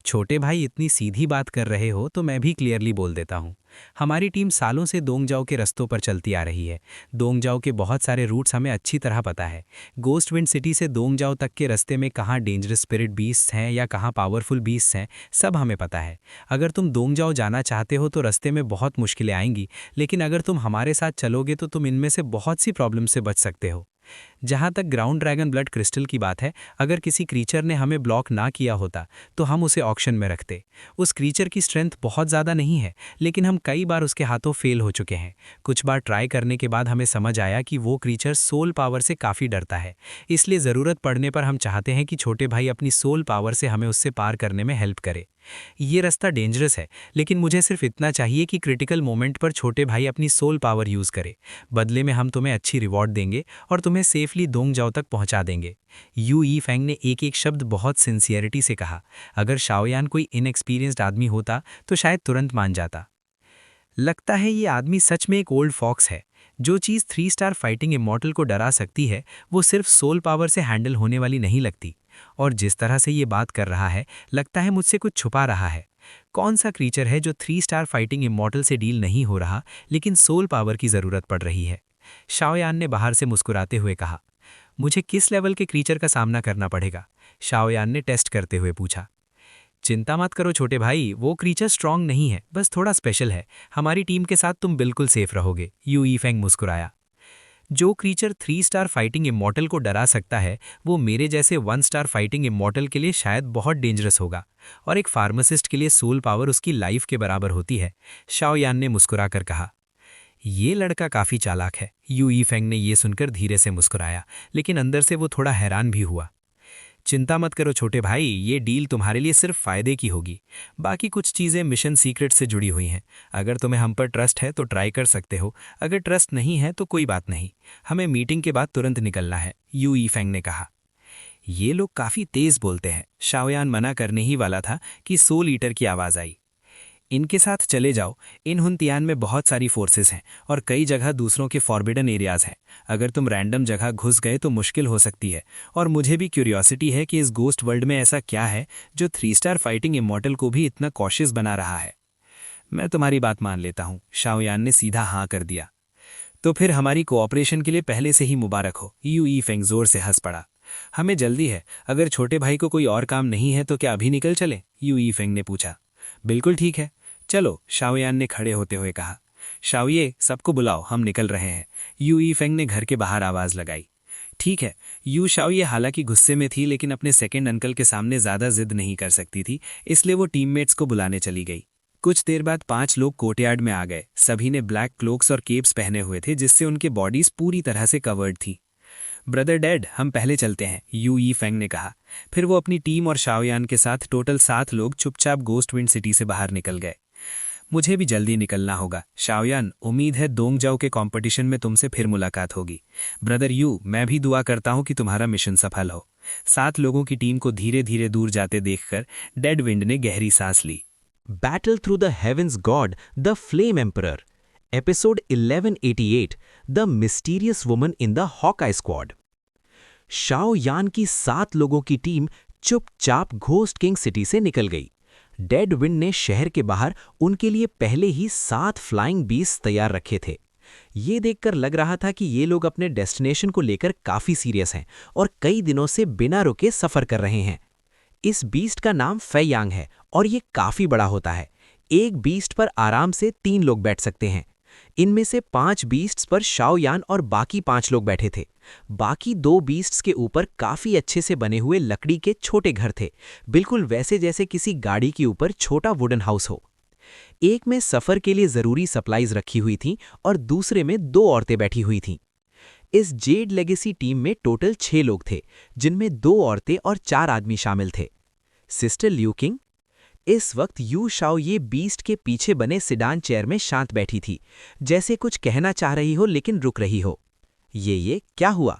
छोटे भाई, इतनी सीधी बात कर रहे हो तो मैं भी क्लियरली बोल देता हूँ। हमारी टीम सालों से दोंगजाओ के रस्तों पर चलती आ रही है। दोंगजाओ के बहुत सारे रूट्स हमें अच्छी तरह पता है। गोस्ट विंड सिटी से दोंगजाओ तक के रास्ते में कहाँ डेंजरस स्पिरिट बीस्ट्स हैं या कहाँ पावरफुल बीस्ट्स हैं, सब हमें पता है। अगर तुम दोंगजाओ जाना चाहते हो तो रास्ते में बहुत मुश्किलें आएंगी, लेकिन अगर तुम हमारे साथ चलोगे तो तुम इनमें से बहुत सी प्रॉब्लम से बच सकते हो। जहाँ तक ग्राउंड ड्रैगन ब्लड क्रिस्टल की बात है, अगर किसी क्रीचर ने हमें ब्लॉक ना किया होता तो हम उसे ऑक्शन में रखते। उस क्रीचर की स्ट्रेंथ बहुत ज़्यादा नहीं है, लेकिन हम कई बार उसके हाथों फेल हो चुके हैं। कुछ बार ट्राई करने के बाद हमें समझ आया कि वो क्रीचर सोल पावर से काफ़ी डरता है, इसलिए ज़रूरत पड़ने पर हम चाहते हैं कि छोटे भाई अपनी सोल पावर से हमें उससे पार करने में हेल्प करे। ये रास्ता डेंजरस है, लेकिन मुझे सिर्फ इतना चाहिए कि क्रिटिकल मोमेंट पर छोटे भाई अपनी सोल पावर यूज़ करे। बदले में हम तुम्हें अच्छी रिवॉर्ड देंगे और तुम्हें सेफली दोंगजाओ तक पहुंचा देंगे। यू यीफेंग ने एक एक शब्द बहुत सिंसियरिटी से कहा। अगर शाओयान कोई इनएक्सपीरियंस्ड आदमी होता तो शायद तुरंत मान जाता। लगता है ये आदमी सच में एक ओल्ड फॉक्स है। जो चीज़ 3 स्टार फाइटिंग इमॉर्टल को डरा सकती है, वो सिर्फ सोल पावर से हैंडल होने वाली नहीं लगती। और जिस तरह से ये बात कर रहा है, लगता है मुझसे कुछ छुपा रहा है। कौन सा क्रीचर है जो 3 स्टार फाइटिंग इमॉर्टल से डील नहीं हो रहा, लेकिन सोल पावर की ज़रूरत पड़ रही है? शाओयान ने बाहर से मुस्कुराते हुए कहा। मुझे किस लेवल के क्रीचर का सामना करना पड़ेगा? शाओयान ने टेस्ट करते हुए पूछा। चिंता मत करो छोटे भाई, वो क्रीचर स्ट्रांग नहीं है, बस थोड़ा स्पेशल है। हमारी टीम के साथ तुम बिल्कुल सेफ रहोगे। यू यीफेंग मुस्कुराया। जो क्रीचर 3 स्टार फाइटिंग इमॉर्टल को डरा सकता है, वो मेरे जैसे 1 स्टार फाइटिंग इमॉर्टल के लिए शायद बहुत डेंजरस होगा। और एक फार्मासिस्ट के लिए सोल पावर उसकी लाइफ के बराबर होती है। शाओयान ने मुस्कुराकर कहा। ये लड़का काफ़ी चालाक है। यू यीफेंग ने ये सुनकर धीरे से मुस्कुराया, लेकिन अंदर से वो थोड़ा हैरान भी हुआ। चिंता मत करो छोटे भाई, ये डील तुम्हारे लिए सिर्फ फ़ायदे की होगी। बाकी कुछ चीज़ें मिशन सीक्रेट से जुड़ी हुई हैं। अगर तुम्हें हम पर ट्रस्ट है तो ट्राई कर सकते हो, अगर ट्रस्ट नहीं है तो कोई बात नहीं। हमें मीटिंग के बाद तुरंत निकलना है, यू यीफेंग ने कहा। ये लोग काफ़ी तेज़ बोलते हैं। शाओयान मना करने ही वाला था कि सोल ईटर की आवाज़ आई। इनके साथ चले जाओ। इन हुनतियान में बहुत सारी फोर्सेस हैं और कई जगह दूसरों के फॉरबिडन एरियाज हैं। अगर तुम रैंडम जगह घुस गए तो मुश्किल हो सकती है। और मुझे भी क्यूरियोसिटी है कि इस गोस्ट वर्ल्ड में ऐसा क्या है जो 3 स्टार फाइटिंग इमॉर्टल को भी इतना कॉशियस बना रहा है। मैं तुम्हारी बात मान लेता हूँ, शाओयान ने सीधा हाँ कर दिया। तो फिर हमारी कोऑपरेशन के लिए पहले से ही मुबारक हो। यू यीफेंग जोर से हंस पड़ा। हमें जल्दी है, अगर छोटे भाई को कोई और काम नहीं है तो क्या अभी निकल चले? यू यीफेंग ने पूछा। बिल्कुल ठीक है, चलो, शाओयान ने खड़े होते हुए कहा। शाओये, सबको बुलाओ, हम निकल रहे हैं। यू यीफेंग ने घर के बाहर आवाज लगाई। ठीक है। यू शाओये हालांकि गुस्से में थी, लेकिन अपने सेकंड अंकल के सामने ज्यादा जिद नहीं कर सकती थी, इसलिए वो टीममेट्स को बुलाने चली गई। कुछ देर बाद 5 लोग कोर्टयार्ड में आ गए। सभी ने ब्लैक क्लोक्स और केप्स पहने हुए थे, जिससे उनके बॉडीज पूरी तरह से कवर्ड थी। ब्रदर डैड, हम पहले चलते हैं, यू यीफेंग ने कहा। फिर वो अपनी टीम और शाओयान के साथ टोटल 7 लोग चुपचाप गोस्ट विंड सिटी से बाहर निकल गए। मुझे भी जल्दी निकलना होगा शाओयान, उम्मीद है दोंगजाओ के कंपटीशन में तुमसे फिर मुलाकात होगी। ब्रदर यू, मैं भी दुआ करता हूं कि तुम्हारा मिशन सफल हो। 7 लोगों की टीम को धीरे धीरे दूर जाते देखकर डेड विंड ने गहरी सांस ली। Battle through the Heavens God, the Flame Emperor. Episode 1188, The Mysterious Woman in the Hawkeye Squad. Shao यान की 7 लोगों की टीम चुपचाप घोस्ट किंग सिटी से निकल गई। डेड विंड ने शहर के बाहर उनके लिए पहले ही 7 फ्लाइंग बीस्ट तैयार रखे थे। ये देखकर लग रहा था कि ये लोग अपने डेस्टिनेशन को लेकर काफी सीरियस हैं और कई दिनों से बिना रुके सफर कर रहे हैं। इस बीस्ट का नाम फेयांग है और ये काफी बड़ा होता है। एक बीस्ट पर आराम से 3 लोग बैठ सकते हैं। इनमें से 5 बीस्ट्स पर शाओयान और बाकी 5 लोग बैठे थे। बाकी 2 बीस्ट्स के ऊपर काफी अच्छे से बने हुए लकड़ी के छोटे घर थे, बिल्कुल वैसे जैसे किसी गाड़ी के ऊपर छोटा वुडन हाउस हो। एक में सफर के लिए जरूरी सप्लाईज रखी हुई थी और दूसरे में 2 औरतें बैठी हुई थीं। इस जेड लेगेसी टीम में टोटल 6 लोग थे, जिनमें 2 औरतें और 4 आदमी शामिल थे। सिस्टर लियू किंग इस वक्त यू शाओये बीस्ट के पीछे बने सिडान चेयर में शांत बैठी थी, जैसे कुछ कहना चाह रही हो लेकिन रुक रही हो। ये क्या हुआ?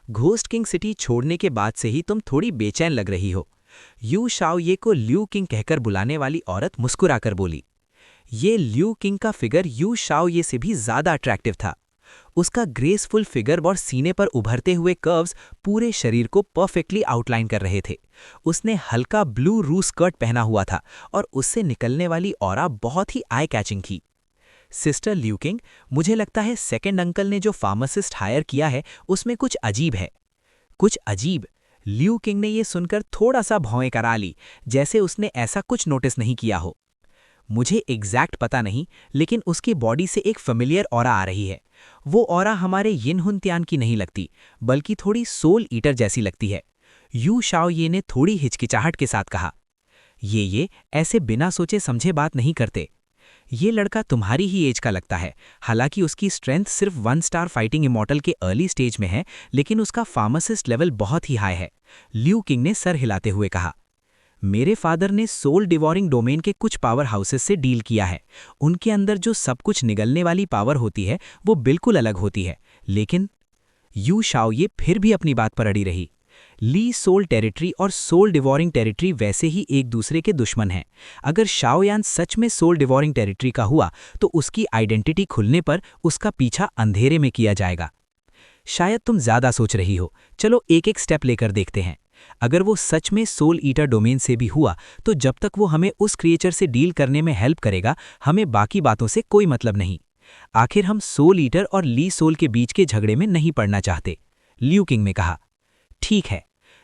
घोस्ट किंग सिटी छोड़ने के बाद से ही तुम थोड़ी बेचैन लग रही हो। यू शाओये को ल्यू किंग कहकर बुलाने वाली औरत मुस्कुराकर बोली। ये ल्यू किंग का फिगर यू शाओये से भी ज्यादा अट्रैक्टिव था। उसका ग्रेसफुल फिगर और सीने पर उभरते हुए कर्व्स पूरे शरीर को परफेक्टली आउटलाइन कर रहे थे। उसने हल्का ब्लू रू स्कर्ट पहना हुआ था और उससे निकलने वाली ऑरा बहुत ही आई कैचिंग थी। सिस्टर लियू किंग, मुझे लगता है सेकंड अंकल ने जो फार्मासिस्ट हायर किया है उसमें कुछ अजीब है। कुछ अजीब? लियू किंग ने यह सुनकर थोड़ा सा भौएं करा ली, जैसे उसने ऐसा कुछ नोटिस नहीं किया हो। मुझे एग्जैक्ट पता नहीं, लेकिन उसकी बॉडी से एक फेमिलियर ऑरा आ रही है। वो ऑरा हमारे यिनहुनत्यान की नहीं लगती, बल्कि थोड़ी सोल ईटर जैसी लगती है। यू शाओये ने थोड़ी हिचकिचाहट के साथ कहा। ये ऐसे बिना सोचे समझे बात नहीं करते। ये लड़का तुम्हारी ही एज का लगता है। हालांकि उसकी स्ट्रेंथ सिर्फ 1 स्टार फाइटिंग इमॉर्टल के अर्ली स्टेज में है, लेकिन उसका फार्मासिस्ट लेवल बहुत ही हाई है। ल्यू किंग ने सर हिलाते हुए कहा। मेरे फादर ने सोल डिवॉरिंग डोमेन के कुछ पावर हाउसेस से डील किया है। उनके अंदर जो सब कुछ निगलने वाली पावर होती है वो बिल्कुल अलग होती है। लेकिन यू शाओये फिर भी अपनी बात पर अड़ी रही। ली सोल टेरिटरी और सोल डिवॉरिंग टेरिटरी वैसे ही एक दूसरे के दुश्मन हैं। अगर शाओयान सच में सोल डिवॉरिंग टेरिटरी का हुआ तो उसकी आइडेंटिटी खुलने पर उसका पीछा अंधेरे में किया जाएगा। शायद तुम ज्यादा सोच रही हो। चलो एक एक स्टेप लेकर देखते हैं। अगर वो सच में सोल ईटर डोमेन से भी हुआ तो जब तक वो हमें उस क्रिएचर से डील करने में हेल्प करेगा, हमें बाकी बातों से कोई मतलब नहीं। आखिर हम सोल ईटर और ली सोल के बीच के झगड़े में नहीं पड़ना चाहते, ल्यू किंग ने कहा। ठीक है।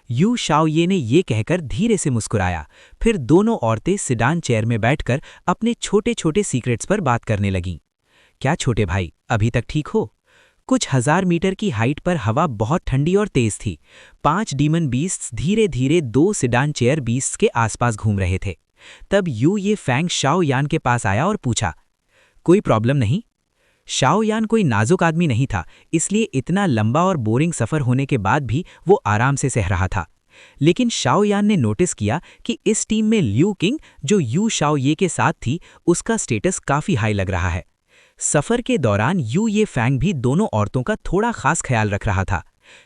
यू शाओये ने ये कहकर धीरे से मुस्कुराया। फिर दोनों औरतें सिडान चेयर में बैठकर अपने छोटे छोटे सीक्रेट्स पर बात करने लगीं। क्या छोटे भाई, अभी तक ठीक हो? कुछ 1000 मीटर की हाइट पर हवा बहुत ठंडी और तेज थी। 5 डीमन बीस्ट्स धीरे धीरे 2 सिडान चेयर बीस्ट्स के आसपास घूम रहे थे। तब यू ये फैंग शाओयान के पास आया और पूछा, कोई प्रॉब्लम नहीं? शाओयान कोई नाजुक आदमी नहीं था, इसलिए इतना लंबा और बोरिंग सफर होने के बाद भी वो आराम से सह रहा था। लेकिन शाओयान ने नोटिस किया कि इस टीम में ल्यू किंग, जो यू शाओये के साथ थी, उसका स्टेटस काफी हाई लग रहा है। सफर के दौरान यू ये फैंग भी दोनों औरतों का थोड़ा खास ख्याल रख रहा था।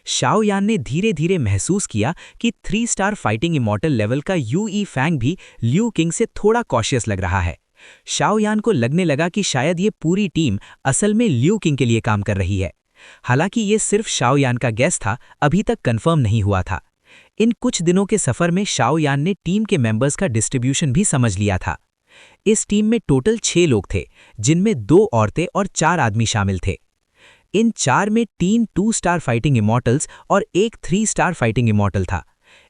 शाओयान ने धीरे धीरे महसूस किया कि 3 स्टार फाइटिंग इमॉर्टल लेवल का यू ई फैंग भी ल्यू किंग से थोड़ा कॉशियस लग रहा है। शाओयान को लगने लगा कि शायद ये पूरी टीम असल में ल्यू किंग के लिए काम कर रही है। हालांकि ये सिर्फ शाओयान का गेस था, अभी तक कंफर्म नहीं हुआ था। इन कुछ दिनों के सफर में शाओयान ने टीम के मेंबर्स का डिस्ट्रीब्यूशन भी समझ लिया था। इस टीम में टोटल 6 लोग थे, जिनमें 2 औरतें और 4 आदमी शामिल थे। इन 4 में 3 2 स्टार फाइटिंग इमॉर्टल्स और 1 3 स्टार फाइटिंग इमॉर्टल था।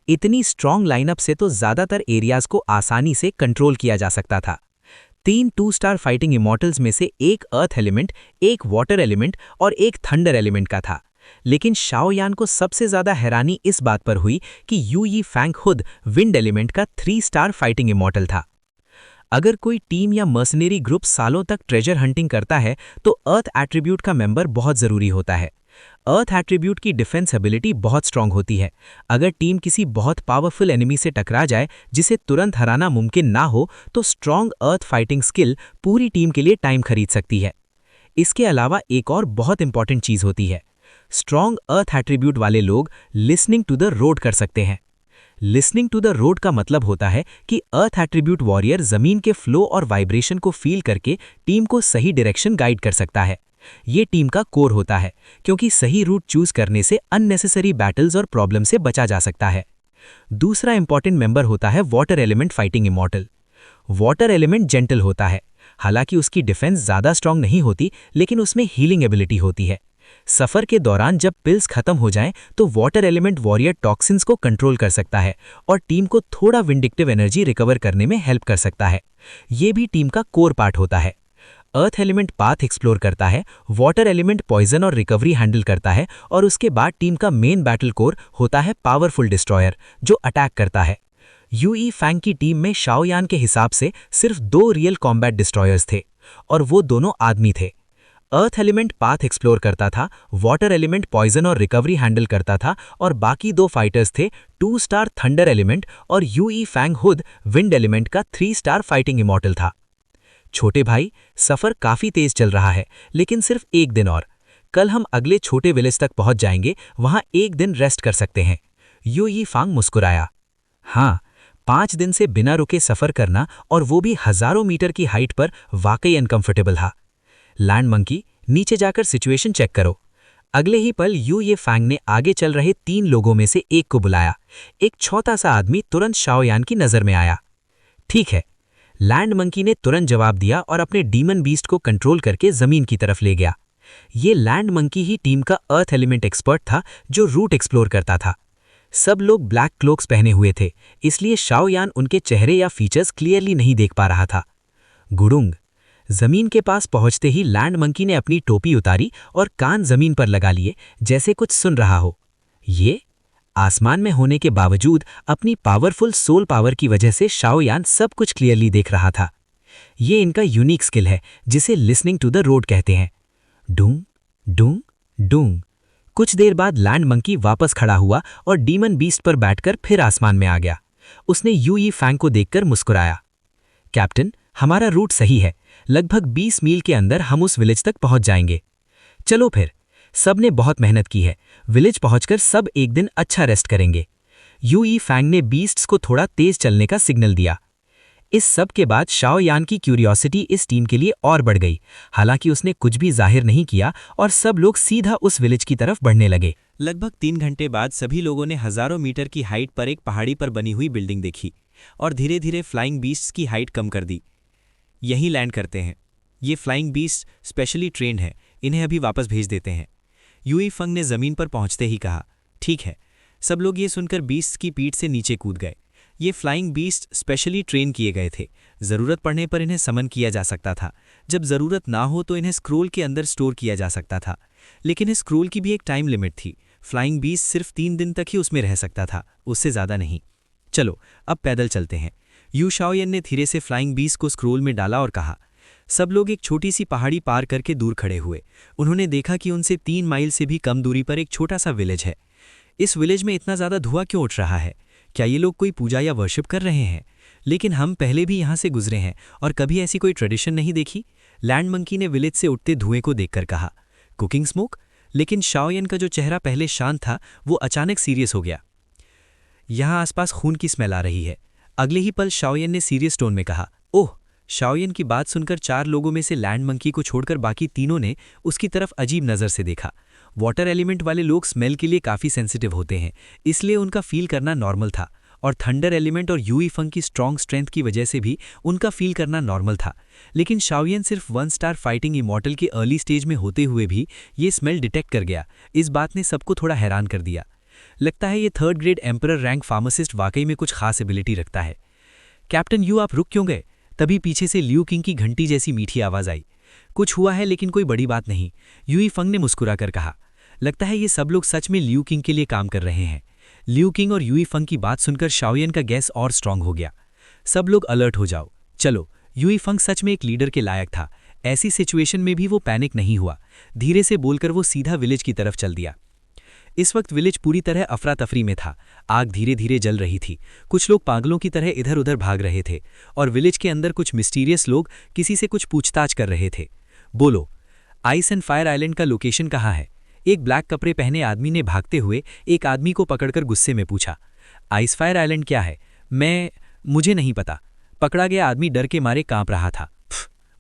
इतनी स्ट्रॉन्ग लाइनअप से तो ज्यादातर एरियाज को आसानी से कंट्रोल किया जा सकता था। 3 2-स्टार फाइटिंग इमॉर्टल्स में से एक अर्थ एलिमेंट, एक वाटर एलिमेंट और एक थंडर एलिमेंट का था। लेकिन शाओ यान को सबसे ज्यादा हैरानी इस बात पर हुई कि यू यी फैंग खुद विंड एलिमेंट का 3-स्टार फाइटिंग इमॉर्टल था। अगर कोई टीम या मर्सनरी ग्रुप सालों तक ट्रेजर हंटिंग करता है तो अर्थ एट्रीब्यूट का मेंबर बहुत जरूरी होता है। अर्थ एट्रीब्यूट की डिफेंस एबिलिटी बहुत स्ट्रांग होती है। अगर टीम किसी बहुत पावरफुल एनिमी से टकरा जाए जिसे तुरंत हराना मुमकिन ना हो तो स्ट्रांग अर्थ फाइटिंग स्किल पूरी टीम के लिए टाइम खरीद सकती है। इसके अलावा एक और बहुत इंपॉर्टेंट चीज होती है, स्ट्रांग अर्थ एट्रीब्यूट वाले लोग लिसनिंग टू द रोड कर सकते हैं। लिसनिंग टू द रोड का मतलब होता है कि अर्थ एट्रीब्यूट वॉरियर जमीन के फ्लो और वाइब्रेशन को फील करके टीम को सही डायरेक्शन गाइड कर सकता है। ये टीम का कोर होता है क्योंकि सही रूट चूज करने से अननेसेसरी बैटल्स और प्रॉब्लम से बचा जा सकता है। दूसरा इंपॉर्टेंट मेंबर होता है water element fighting immortal. Water element gentle होता है, हालांकि उसकी डिफेंस ज्यादा स्ट्रांग नहीं होती, लेकिन उसमें हीलिंग एबिलिटी होती है। सफर के दौरान जब पिल्स खत्म हो जाएं तो वाटर एलिमेंट वॉरियर टॉक्सिन्स को कंट्रोल कर सकता है और टीम को थोड़ा विंडिक्टिव एनर्जी रिकवर करने में हेल्प कर सकता है। ये भी टीम का कोर पार्ट होता है। अर्थ एलिमेंट पाथ एक्सप्लोर करता है, वाटर एलिमेंट पॉइजन और रिकवरी हैंडल करता है और उसके बाद टीम का मेन बैटल कोर होता है पावरफुल डिस्ट्रॉयर जो अटैक करता है। यू यी फैंग की टीम में शाओ यान के हिसाब से सिर्फ 2 रियल कॉम्बैट डिस्ट्रॉयर्स थे और वो दोनों आदमी थे। अर्थ एलिमेंट पाथ एक्सप्लोर करता था, वाटर एलिमेंट पॉइजन और रिकवरी हैंडल करता था और बाकी 2 फाइटर्स थे 2-स्टार थंडर एलिमेंट और यू यी फैंग खुद विंड एलिमेंट का 3-स्टार फाइटिंग इमॉर्टल था। छोटे भाई, सफर काफी तेज चल रहा है, लेकिन सिर्फ एक दिन और। कल हम अगले छोटे विलेज तक पहुंच जाएंगे, वहां एक दिन रेस्ट कर सकते हैं। यू यी फैंग मुस्कुराया। हाँ, 5 दिन से बिना रुके सफर करना और वो भी हजारों मीटर की हाइट पर वाकई अनकंफर्टेबल था। लैंड मंकी, नीचे जाकर सिचुएशन चेक करो। अगले ही पल यू ये फैंग ने आगे चल रहे 3 लोगों में से एक को बुलाया। एक छोटा सा आदमी तुरंत शाओ यान की नजर में आया। ठीक है, लैंड मंकी ने तुरंत जवाब दिया और अपने डीमन बीस्ट को कंट्रोल करके जमीन की तरफ ले गया। ये लैंड मंकी ही टीम का अर्थ एलिमेंट एक्सपर्ट था जो रूट एक्सप्लोर करता था। सब लोग ब्लैक क्लोक्स पहने हुए थे, इसलिए शाओ यान उनके चेहरे या फीचर्स क्लियरली नहीं देख पा रहा था। गुडुंग, जमीन के पास पहुंचते ही लैंड मंकी ने अपनी टोपी उतारी और कान जमीन पर लगा लिए, जैसे कुछ सुन रहा हो। ये आसमान में होने के बावजूद अपनी पावरफुल सोल पावर की वजह से शाओ यान सब कुछ क्लियरली देख रहा था। ये इनका यूनिक स्किल है जिसे लिसनिंग टू द रोड कहते हैं। डूंग डूंग डूंग। कुछ देर बाद लैंड मंकी वापस खड़ा हुआ और डीमन बीस्ट पर बैठकर फिर आसमान में आ गया। उसने यू यी फैंग को देखकर मुस्कुराया। कैप्टन, हमारा रूट सही है। लगभग 20 मील के अंदर हम उस विलेज तक पहुंच जाएंगे। चलो फिर। सबने बहुत मेहनत की है। विलेज पहुंचकर सब एक दिन अच्छा रेस्ट करेंगे। यू यी फैंग ने बीस्ट्स को थोड़ा तेज चलने का सिग्नल दिया। इस सब के बाद शाओ यान की क्यूरियोसिटी इस टीम के लिए और बढ़ गई। हालांकि उसने कुछ भी जाहिर नहीं किया और सब लोग सीधा उस विलेज की तरफ बढ़ने लगे। लगभग 3 घंटे बाद सभी लोगों ने हजारों मीटर की हाइट पर एक पहाड़ी पर बनी हुई बिल्डिंग देखी और धीरे धीरे फ्लाइंग बीस्ट्स की हाइट कम कर दी। यहीं लैंड करते हैं। ये फ्लाइंग बीस्ट स्पेशली ट्रेंड है, इन्हें अभी वापस भेज देते हैं। यू यी फैंग ने जमीन पर पहुंचते ही कहा, ठीक है। सब लोग ये सुनकर बीस्ट की पीठ से नीचे कूद गए। ये फ्लाइंग बीस्ट स्पेशली ट्रेन किए गए थे। जरूरत पड़ने पर इन्हें समन किया जा सकता था। जब जरूरत ना हो तो इन्हें स्क्रोल के अंदर स्टोर किया जा सकता था, लेकिन इस स्क्रोल की भी एक टाइम लिमिट थी। फ्लाइंग बीस्ट सिर्फ 3 दिन तक ही उसमें रह सकता था, उससे ज्यादा नहीं। चलो अब पैदल चलते हैं। यू शाओयन ने धीरे से फ्लाइंग बीस्ट को स्क्रोल में डाला और कहा। सब लोग एक छोटी सी पहाड़ी पार करके दूर खड़े हुए। उन्होंने देखा कि उनसे 3 माइल से भी कम दूरी पर एक छोटा सा विलेज है। इस विलेज में इतना ज्यादा धुआं क्यों उठ रहा है? क्या ये लोग कोई पूजा या वर्शिप कर रहे हैं? लेकिन हम पहले भी यहाँ से गुजरे हैं और कभी ऐसी कोई ट्रेडिशन नहीं देखी। लैंड मंकी ने विलेज से उठते धुएं को देखकर कहा, कुकिंग स्मोक? लेकिन शाओयन का जो चेहरा पहले शांत था वो अचानक सीरियस हो गया। यहाँ आसपास खून की स्मेल आ रही है। अगले ही पल शाओयन ने सीरियस टोन में कहा, ओह। शाओयन की बात सुनकर 4 लोगों में से लैंड मंकी को छोड़कर बाकी तीनों ने उसकी तरफ अजीब नज़र से देखा। वाटर एलिमेंट वाले लोग स्मेल के लिए काफ़ी सेंसिटिव होते हैं, इसलिए उनका फील करना नॉर्मल था, और थंडर एलिमेंट और यू यी फैंग की स्ट्रॉन्ग स्ट्रेंथ की वजह से भी उनका फील करना नॉर्मल था। लेकिन शाओयन सिर्फ 1 स्टार फाइटिंग इमॉर्टल के अर्ली स्टेज में होते हुए भी ये स्मेल डिटेक्ट कर गया। इस बात ने सबको थोड़ा हैरान कर दिया। लगता है ये 3rd grade emperor rank pharmacist वाकई में कुछ खास एबिलिटी रखता है। कैप्टन यू, आप रुक क्यों गए? तभी पीछे से लियू किंग की घंटी जैसी मीठी आवाज आई। कुछ हुआ है लेकिन कोई बड़ी बात नहीं, यूई फंग ने मुस्कुराकर कहा। लगता है ये सब लोग सच में लियू किंग के लिए काम कर रहे हैं। लियू किंग और यूई फंग की बात सुनकर शाओयन का गैस और स्ट्रांग हो गया। सब लोग अलर्ट हो जाओ, चलो। यूई फंग सच में एक लीडर के लायक था। ऐसी सिचुएशन में भी वो पैनिक नहीं हुआ। धीरे से बोलकर वो सीधा विलेज की तरफ चल दिया। इस वक्त विलेज पूरी तरह अफरा तफरी में था। आग धीरे धीरे जल रही थी। कुछ लोग पागलों की तरह इधर उधर भाग रहे थे और विलेज के अंदर कुछ मिस्टीरियस लोग किसी से कुछ पूछताछ कर रहे थे। बोलो, आइस एंड फायर आइलैंड का लोकेशन कहाँ है? एक ब्लैक कपड़े पहने आदमी ने भागते हुए एक आदमी को पकड़कर गुस्से में पूछा। आइस फायर आइलैंड क्या है? मुझे नहीं पता। पकड़ा गया आदमी डर के मारे कांप रहा था।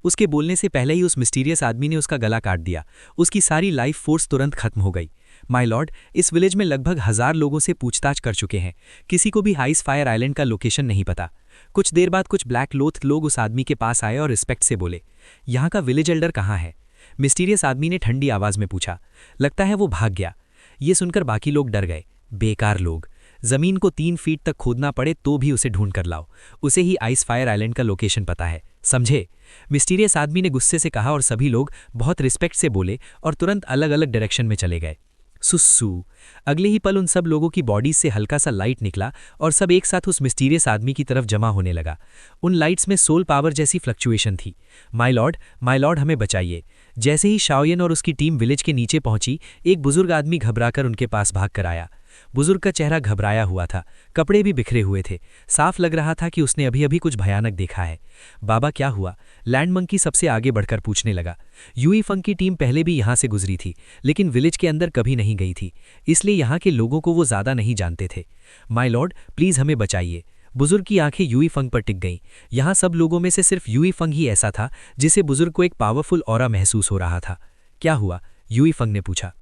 उसके बोलने से पहले ही उस मिस्टीरियस आदमी ने उसका गला काट दिया। उसकी सारी लाइफ फोर्स तुरंत खत्म हो गई। माय लॉर्ड, इस विलेज में लगभग 1000 लोगों से पूछताछ कर चुके हैं। किसी को भी आइस फायर आइलैंड का लोकेशन नहीं पता। कुछ देर बाद कुछ ब्लैक क्लोथ लोग उस आदमी के पास आए और रिस्पेक्ट से बोले, यहाँ का विलेज एल्डर कहाँ है? मिस्टीरियस आदमी ने ठंडी आवाज में पूछा। लगता है वो भाग गया। ये सुनकर बाकी लोग डर गए। बेकार लोग, जमीन को 3 फीट तक खोदना पड़े तो भी उसे ढूंढ कर लाओ। उसे ही आइस फायर आइलैंड का लोकेशन पता है, समझे? मिस्टीरियस आदमी ने गुस्से से कहा और सभी लोग बहुत रिस्पेक्ट से बोले और तुरंत अलग अलग डायरेक्शन में चले गए। सुस्सू। अगले ही पल उन सब लोगों की बॉडीज से हल्का सा लाइट निकला और सब एक साथ उस मिस्टीरियस आदमी की तरफ जमा होने लगा। उन लाइट्स में सोल पावर जैसी फ्लक्चुएशन थी। माय लॉर्ड, हमें बचाइए। जैसे ही शाओयन और उसकी टीम विलेज के नीचे पहुंची, एक बुजुर्ग आदमी घबराकर उनके पास भाग कर आया। बुजुर्ग का चेहरा घबराया हुआ था, कपड़े भी बिखरे हुए थे। साफ लग रहा था कि उसने अभी अभी कुछ भयानक देखा है। बाबा क्या हुआ? लैंड मंकी सबसे आगे बढ़कर पूछने लगा। यूई फंग की टीम पहले भी यहाँ से गुजरी थी, लेकिन विलेज के अंदर कभी नहीं गई थी, इसलिए यहाँ के लोगों को वो ज़्यादा नहीं जानते थे। माय लॉर्ड, प्लीज़ हमें बचाइए। बुजुर्ग की आंखें यूई फंग पर टिक गईं। यहाँ सब लोगों में से सिर्फ यूई फंग ही ऐसा था जिसे बुजुर्ग को एक पावरफुल ऑरा महसूस हो रहा था। क्या हुआ? यूई फंग ने पूछा।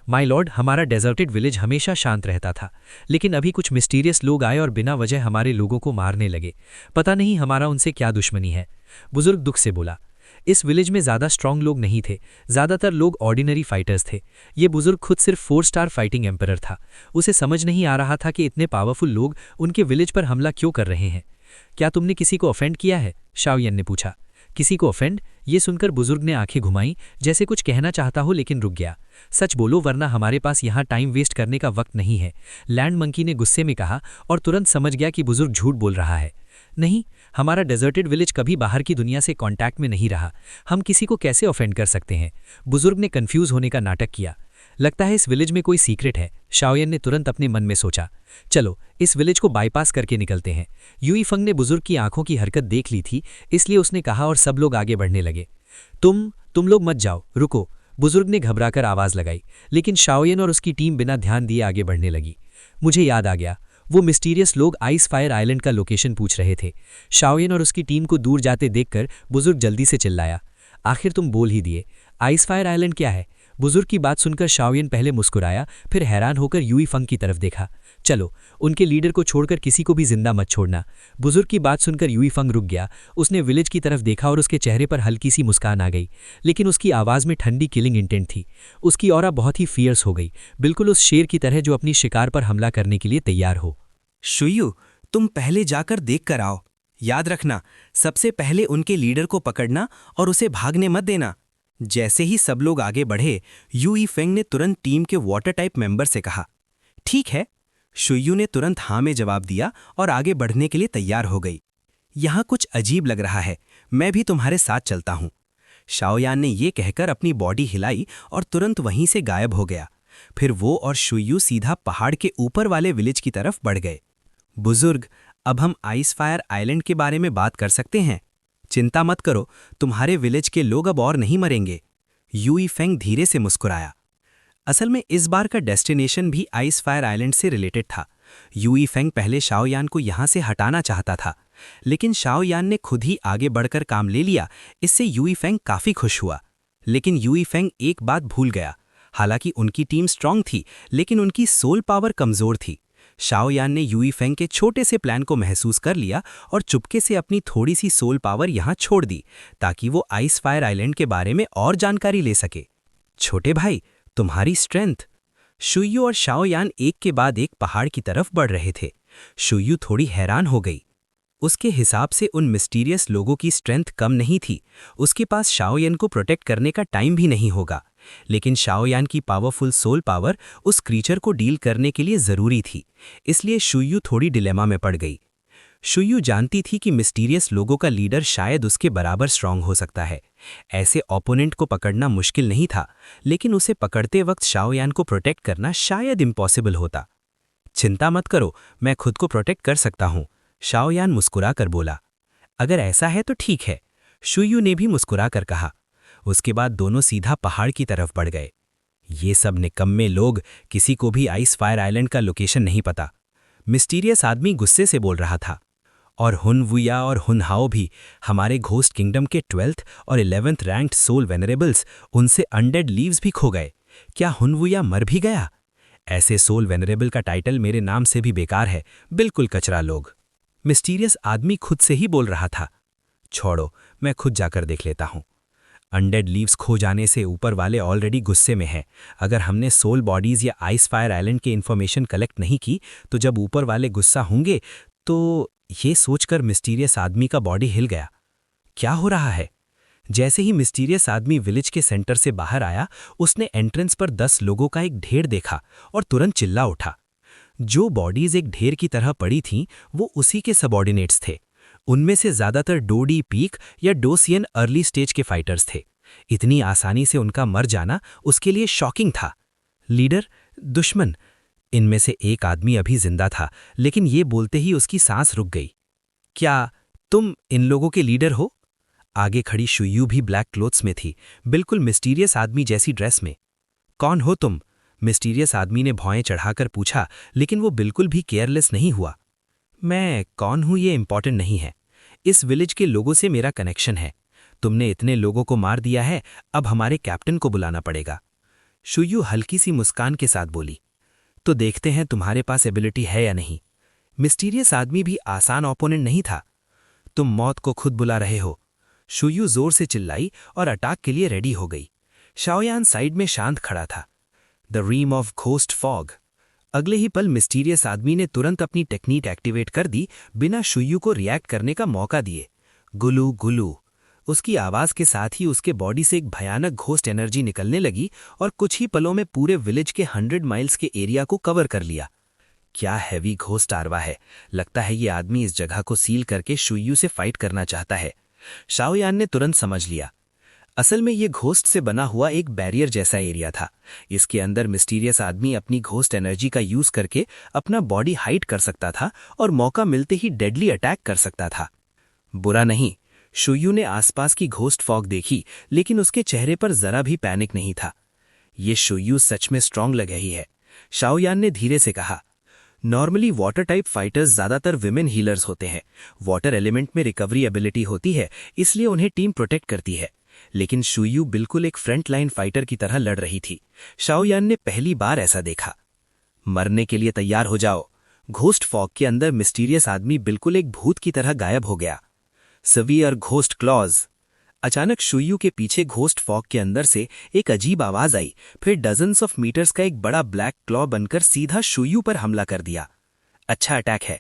माय लॉर्ड, हमारा डेजर्टेड विलेज हमेशा शांत रहता था, लेकिन अभी कुछ मिस्टीरियस लोग आए और बिना वजह हमारे लोगों को मारने लगे। पता नहीं हमारा उनसे क्या दुश्मनी है। बुजुर्ग दुख से बोला। इस विलेज में ज़्यादा स्ट्रांग लोग नहीं थे, ज़्यादातर लोग ऑर्डिनरी फाइटर्स थे। ये बुजुर्ग खुद सिर्फ 4 स्टार फाइटिंग एम्परर था। उसे समझ नहीं आ रहा था कि इतने पावरफुल लोग उनके विलेज पर हमला क्यों कर रहे हैं। क्या तुमने किसी को ऑफेंड किया है? शाओयन ने पूछा। किसी को ऑफेंड? ये सुनकर बुजुर्ग ने आंखें घुमाई, जैसे कुछ कहना चाहता हो लेकिन रुक गया। सच बोलो वरना हमारे पास यहाँ टाइम वेस्ट करने का वक्त नहीं है, लैंड मंकी ने गुस्से में कहा और तुरंत समझ गया कि बुजुर्ग झूठ बोल रहा है। नहीं, हमारा डेजर्टेड विलेज कभी बाहर की दुनिया से कांटेक्ट में नहीं रहा। हम किसी को कैसे ऑफेंड कर सकते हैं? बुजुर्ग ने कंफ्यूज होने का नाटक किया। लगता है इस विलेज में कोई सीक्रेट है, शाओयन ने तुरंत अपने मन में सोचा। चलो इस विलेज को बाईपास करके निकलते हैं। यूई फंग ने बुजुर्ग की आंखों की हरकत देख ली थी, इसलिए उसने कहा और सब लोग आगे बढ़ने लगे। तुम लोग मत जाओ, रुको। बुजुर्ग ने घबराकर आवाज लगाई, लेकिन शाओयन और उसकी टीम बिना ध्यान दिए आगे बढ़ने लगी। मुझे याद आ गया, वो मिस्टीरियस लोग आइस फायर आइलैंड का लोकेशन पूछ रहे थे। शाओयन और उसकी टीम को दूर जाते देखकर बुजुर्ग जल्दी से चिल्लाया। आखिर तुम बोल ही दिए, आइस फायर आइलैंड क्या है? बुजुर्ग की बात सुनकर शाओयन पहले मुस्कुराया, फिर हैरान होकर यूई फंग की तरफ देखा। चलो उनके लीडर को छोड़कर किसी को भी जिंदा मत छोड़ना। बुजुर्ग की बात सुनकर यूई फंग रुक गया। उसने विलेज की तरफ देखा और उसके चेहरे पर हल्की सी मुस्कान आ गई, लेकिन उसकी आवाज़ में ठंडी किलिंग इंटेंट थी। उसकी ऑरा बहुत ही फियर्स हो गई, बिल्कुल उस शेर की तरह जो अपनी शिकार पर हमला करने के लिए तैयार हो। शुयू, तुम पहले जाकर देख कर आओ। याद रखना, सबसे पहले उनके लीडर को पकड़ना और उसे भागने मत देना। जैसे ही सब लोग आगे बढ़े, यूई फेंग ने तुरंत टीम के वाटर टाइप मेंबर से कहा। ठीक है। शुयू ने तुरंत हाँ में जवाब दिया और आगे बढ़ने के लिए तैयार हो गई। यहाँ कुछ अजीब लग रहा है, मैं भी तुम्हारे साथ चलता हूँ। शाओयान ने ये कहकर अपनी बॉडी हिलाई और तुरंत वहीं से गायब हो गया। फिर वो और शुयू सीधा पहाड़ के ऊपर वाले विलेज की तरफ बढ़ गए। बुजुर्ग, अब हम आइस फायर आइलैंड के बारे में बात कर सकते हैं। चिंता मत करो, तुम्हारे विलेज के लोग अब और नहीं मरेंगे। यूई फेंग धीरे से मुस्कुराया। असल में इस बार का डेस्टिनेशन भी आइस फायर आइलैंड से रिलेटेड था। यूई फेंग पहले शाओयान को यहाँ से हटाना चाहता था, लेकिन शाओयान ने खुद ही आगे बढ़कर काम ले लिया। इससे यूई फेंग काफ़ी खुश हुआ। लेकिन यूई फेंग एक बात भूल गया। हालांकि उनकी टीम स्ट्रांग थी, लेकिन उनकी सोल पावर कमज़ोर थी। शाओयान ने यूई फेंग के छोटे से प्लान को महसूस कर लिया और चुपके से अपनी थोड़ी सी सोल पावर यहाँ छोड़ दी, ताकि वो आइस फायर आइलैंड के बारे में और जानकारी ले सके। छोटे भाई, तुम्हारी स्ट्रेंथ। शुयू और शाओयान एक के बाद एक पहाड़ की तरफ बढ़ रहे थे। शुयू थोड़ी हैरान हो गई। उसके हिसाब से उन मिस्टीरियस लोगों की स्ट्रेंथ कम नहीं थी। उसके पास शाओयान को प्रोटेक्ट करने का टाइम भी नहीं होगा, लेकिन शाओयान की पावरफुल सोल पावर उस क्रीचर को डील करने के लिए ज़रूरी थी। इसलिए शुयू थोड़ी डिलेमा में पड़ गई। शुयू जानती थी कि मिस्टीरियस लोगों का लीडर शायद उसके बराबर स्ट्रांग हो सकता है। ऐसे ओपोनेंट को पकड़ना मुश्किल नहीं था, लेकिन उसे पकड़ते वक्त शाओयान को प्रोटेक्ट करना शायद इम्पॉसिबल होता। चिंता मत करो, मैं खुद को प्रोटेक्ट कर सकता हूँ, शाओयान मुस्कुरा कर बोला। अगर ऐसा है तो ठीक है, शुयू ने भी मुस्कुरा कर कहा। उसके बाद दोनों सीधा पहाड़ की तरफ बढ़ गए। ये सब निकम्मे लोग, किसी को भी आइस फायर आइलैंड का लोकेशन नहीं पता। मिस्टीरियस आदमी गुस्से से बोल रहा था। और हुन वुया और हुन हाओ भी, हमारे घोस्ट किंगडम के 12th और 11th रैंक्ड सोल वेनरेबल्स, उनसे अनडेड लीव्स भी खो गए। क्या हुन वुया मर भी गया? ऐसे सोल वेनरेबल का टाइटल मेरे नाम से भी बेकार है, बिल्कुल कचरा लोग। मिस्टीरियस आदमी खुद से ही बोल रहा था। छोड़ो, मैं खुद जाकर देख लेता हूँ। अनडेड लीव्स खो जाने से ऊपर वाले ऑलरेडी गुस्से में हैं। अगर हमने सोल बॉडीज या आइस फायर आइलैंड की इन्फॉर्मेशन कलेक्ट नहीं की तो जब ऊपर वाले गुस्सा होंगे तो... ये सोचकर मिस्टीरियस आदमी का बॉडी हिल गया। क्या हो रहा है? जैसे ही मिस्टीरियस आदमी विलेज के सेंटर से बाहर आया, उसने एंट्रेंस पर 10 लोगों का एक ढेर देखा और तुरंत चिल्ला उठा। जो बॉडीज एक ढेर की तरह पड़ी थीं, वो उसी के सबऑर्डिनेट्स थे। उनमें से ज्यादातर डोडी पीक या डोसियन अर्ली स्टेज के फाइटर्स थे। इतनी आसानी से उनका मर जाना उसके लिए शॉकिंग था। लीडर, दुश्मन, इनमें से एक आदमी अभी जिंदा था, लेकिन ये बोलते ही उसकी सांस रुक गई। क्या तुम इन लोगों के लीडर हो? आगे खड़ी शुयू भी ब्लैक क्लोथ्स में थी, बिल्कुल मिस्टीरियस आदमी जैसी ड्रेस में। कौन हो तुम? मिस्टीरियस आदमी ने भौएं चढ़ाकर पूछा, लेकिन वो बिल्कुल भी केयरलेस नहीं हुआ। मैं कौन हूं ये इंपॉर्टेंट नहीं है। इस विलेज के लोगों से मेरा कनेक्शन है। तुमने इतने लोगों को मार दिया है, अब हमारे कैप्टन को बुलाना पड़ेगा। शुयू हल्की सी मुस्कान के साथ बोली। तो देखते हैं तुम्हारे पास एबिलिटी है या नहीं। मिस्टीरियस आदमी भी आसान ओपोनेंट नहीं था। तुम मौत को खुद बुला रहे हो। शुयू जोर से चिल्लाई और अटैक के लिए रेडी हो गई। शाओयान साइड में शांत खड़ा था। The realm of ghost fog. अगले ही पल मिस्टीरियस आदमी ने तुरंत अपनी टेक्निक एक्टिवेट कर दी, बिना शुयू को रिएक्ट करने का मौका दिए। गुलू गुलू। उसकी आवाज के साथ ही उसके बॉडी से एक भयानक घोस्ट एनर्जी निकलने लगी और कुछ ही पलों में पूरे विलेज के 100 माइल्स के एरिया को कवर कर लिया। क्या हैवी घोस्ट आरवा है। लगता है ये आदमी इस जगह को सील करके शुयू से फाइट करना चाहता है। शाओयान ने तुरंत समझ लिया। असल में ये घोस्ट से बना हुआ एक बैरियर जैसा एरिया था। इसके अंदर मिस्टीरियस आदमी अपनी घोस्ट एनर्जी का यूज करके अपना बॉडी हाइड कर सकता था और मौका मिलते ही डेडली अटैक कर सकता था। बुरा नहीं। शुयू ने आसपास की घोस्ट फॉग देखी, लेकिन उसके चेहरे पर जरा भी पैनिक नहीं था। ये शुयू सच में स्ट्रांग लग रही है। शाओयान ने धीरे से कहा। नॉर्मली वाटर टाइप फाइटर्स ज्यादातर विमेन हीलर्स होते हैं। वाटर एलिमेंट में रिकवरी एबिलिटी होती है, इसलिए उन्हें टीम प्रोटेक्ट करती है। लेकिन शुयू बिल्कुल एक फ्रंट लाइन फाइटर की तरह लड़ रही थी। शाओयान ने पहली बार ऐसा देखा। मरने के लिए तैयार हो जाओ। घोस्ट फॉग के अंदर मिस्टीरियस आदमी बिल्कुल एक भूत की तरह गायब हो गया। Severe ghost clause. अचानक शुयू के पीछे घोस्ट फॉग के अंदर से एक अजीब आवाज आई। फिर डजन्स ऑफ मीटर्स का एक बड़ा ब्लैक क्लॉ बनकर सीधा शुयू पर हमला कर दिया। अच्छा अटैक है।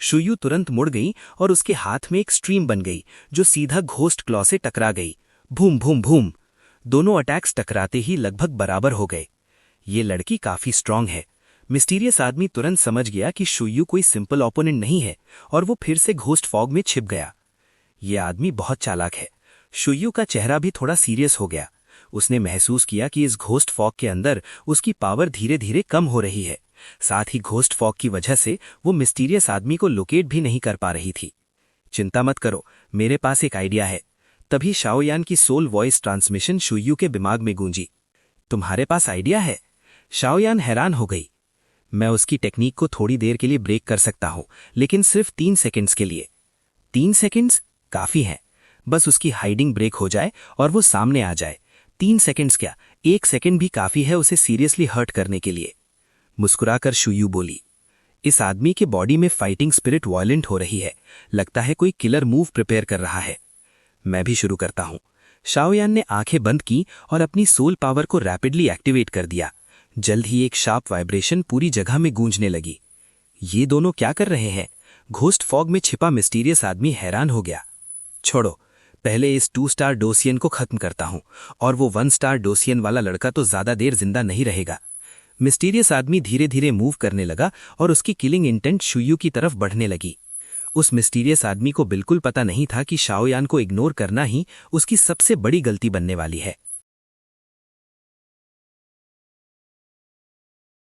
शुयू तुरंत मुड़ गई और उसके हाथ में एक स्ट्रीम बन गई जो सीधा घोस्ट क्लॉ से टकरा गई। भूम भूम भूम। दोनों अटैक्स टकराते ही लगभग बराबर हो गए। ये लड़की काफी स्ट्रांग है। मिस्टीरियस आदमी तुरंत समझ गया कि शुयू कोई सिंपल ओपोनेंट नहीं है और वो फिर से घोस्ट फॉग में छिप गया। ये आदमी बहुत चालाक है। शुयू का चेहरा भी थोड़ा सीरियस हो गया। उसने महसूस किया कि इस घोस्ट फॉग के अंदर उसकी पावर धीरे धीरे कम हो रही है। साथ ही घोस्ट फॉग की वजह से वो मिस्टीरियस आदमी को लोकेट भी नहीं कर पा रही थी। चिंता मत करो, मेरे पास एक आइडिया है। तभी शाओयान की सोल वॉइस ट्रांसमिशन शुयू के दिमाग में गूंजी। तुम्हारे पास आइडिया है? शाओयान हैरान हो गई। मैं उसकी टेक्निक को थोड़ी देर के लिए ब्रेक कर सकता हूं, लेकिन सिर्फ 3 सेकंड्स के लिए। 3 सेकंड्स काफी है। बस उसकी हाइडिंग ब्रेक हो जाए और वो सामने आ जाए। 3 सेकंड्स क्या, 1 सेकंड भी काफी है उसे सीरियसली हर्ट करने के लिए। मुस्कुराकर शुयू बोली। इस आदमी के बॉडी में फाइटिंग स्पिरिट वायलेंट हो रही है। लगता है कोई किलर मूव प्रिपेयर कर रहा है। मैं भी शुरू करता हूं। शाओयान ने आंखें बंद की और अपनी सोल पावर को रैपिडली एक्टिवेट कर दिया। जल्द ही एक शार्प वाइब्रेशन पूरी जगह में गूंजने लगी। ये दोनों क्या कर रहे हैं? घोस्ट फॉग में छिपा मिस्टीरियस आदमी हैरान हो गया। छोड़ो, पहले इस 2 स्टार डोसियन को खत्म करता हूं, और वो 1 स्टार डोसियन वाला लड़का तो ज्यादा देर जिंदा नहीं रहेगा। मिस्टीरियस आदमी धीरे धीरे मूव करने लगा और उसकी किलिंग इंटेंट शुयू की तरफ बढ़ने लगी। उस मिस्टीरियस आदमी को बिल्कुल पता नहीं था कि शाओयान को इग्नोर करना ही उसकी सबसे बड़ी गलती बनने वाली है।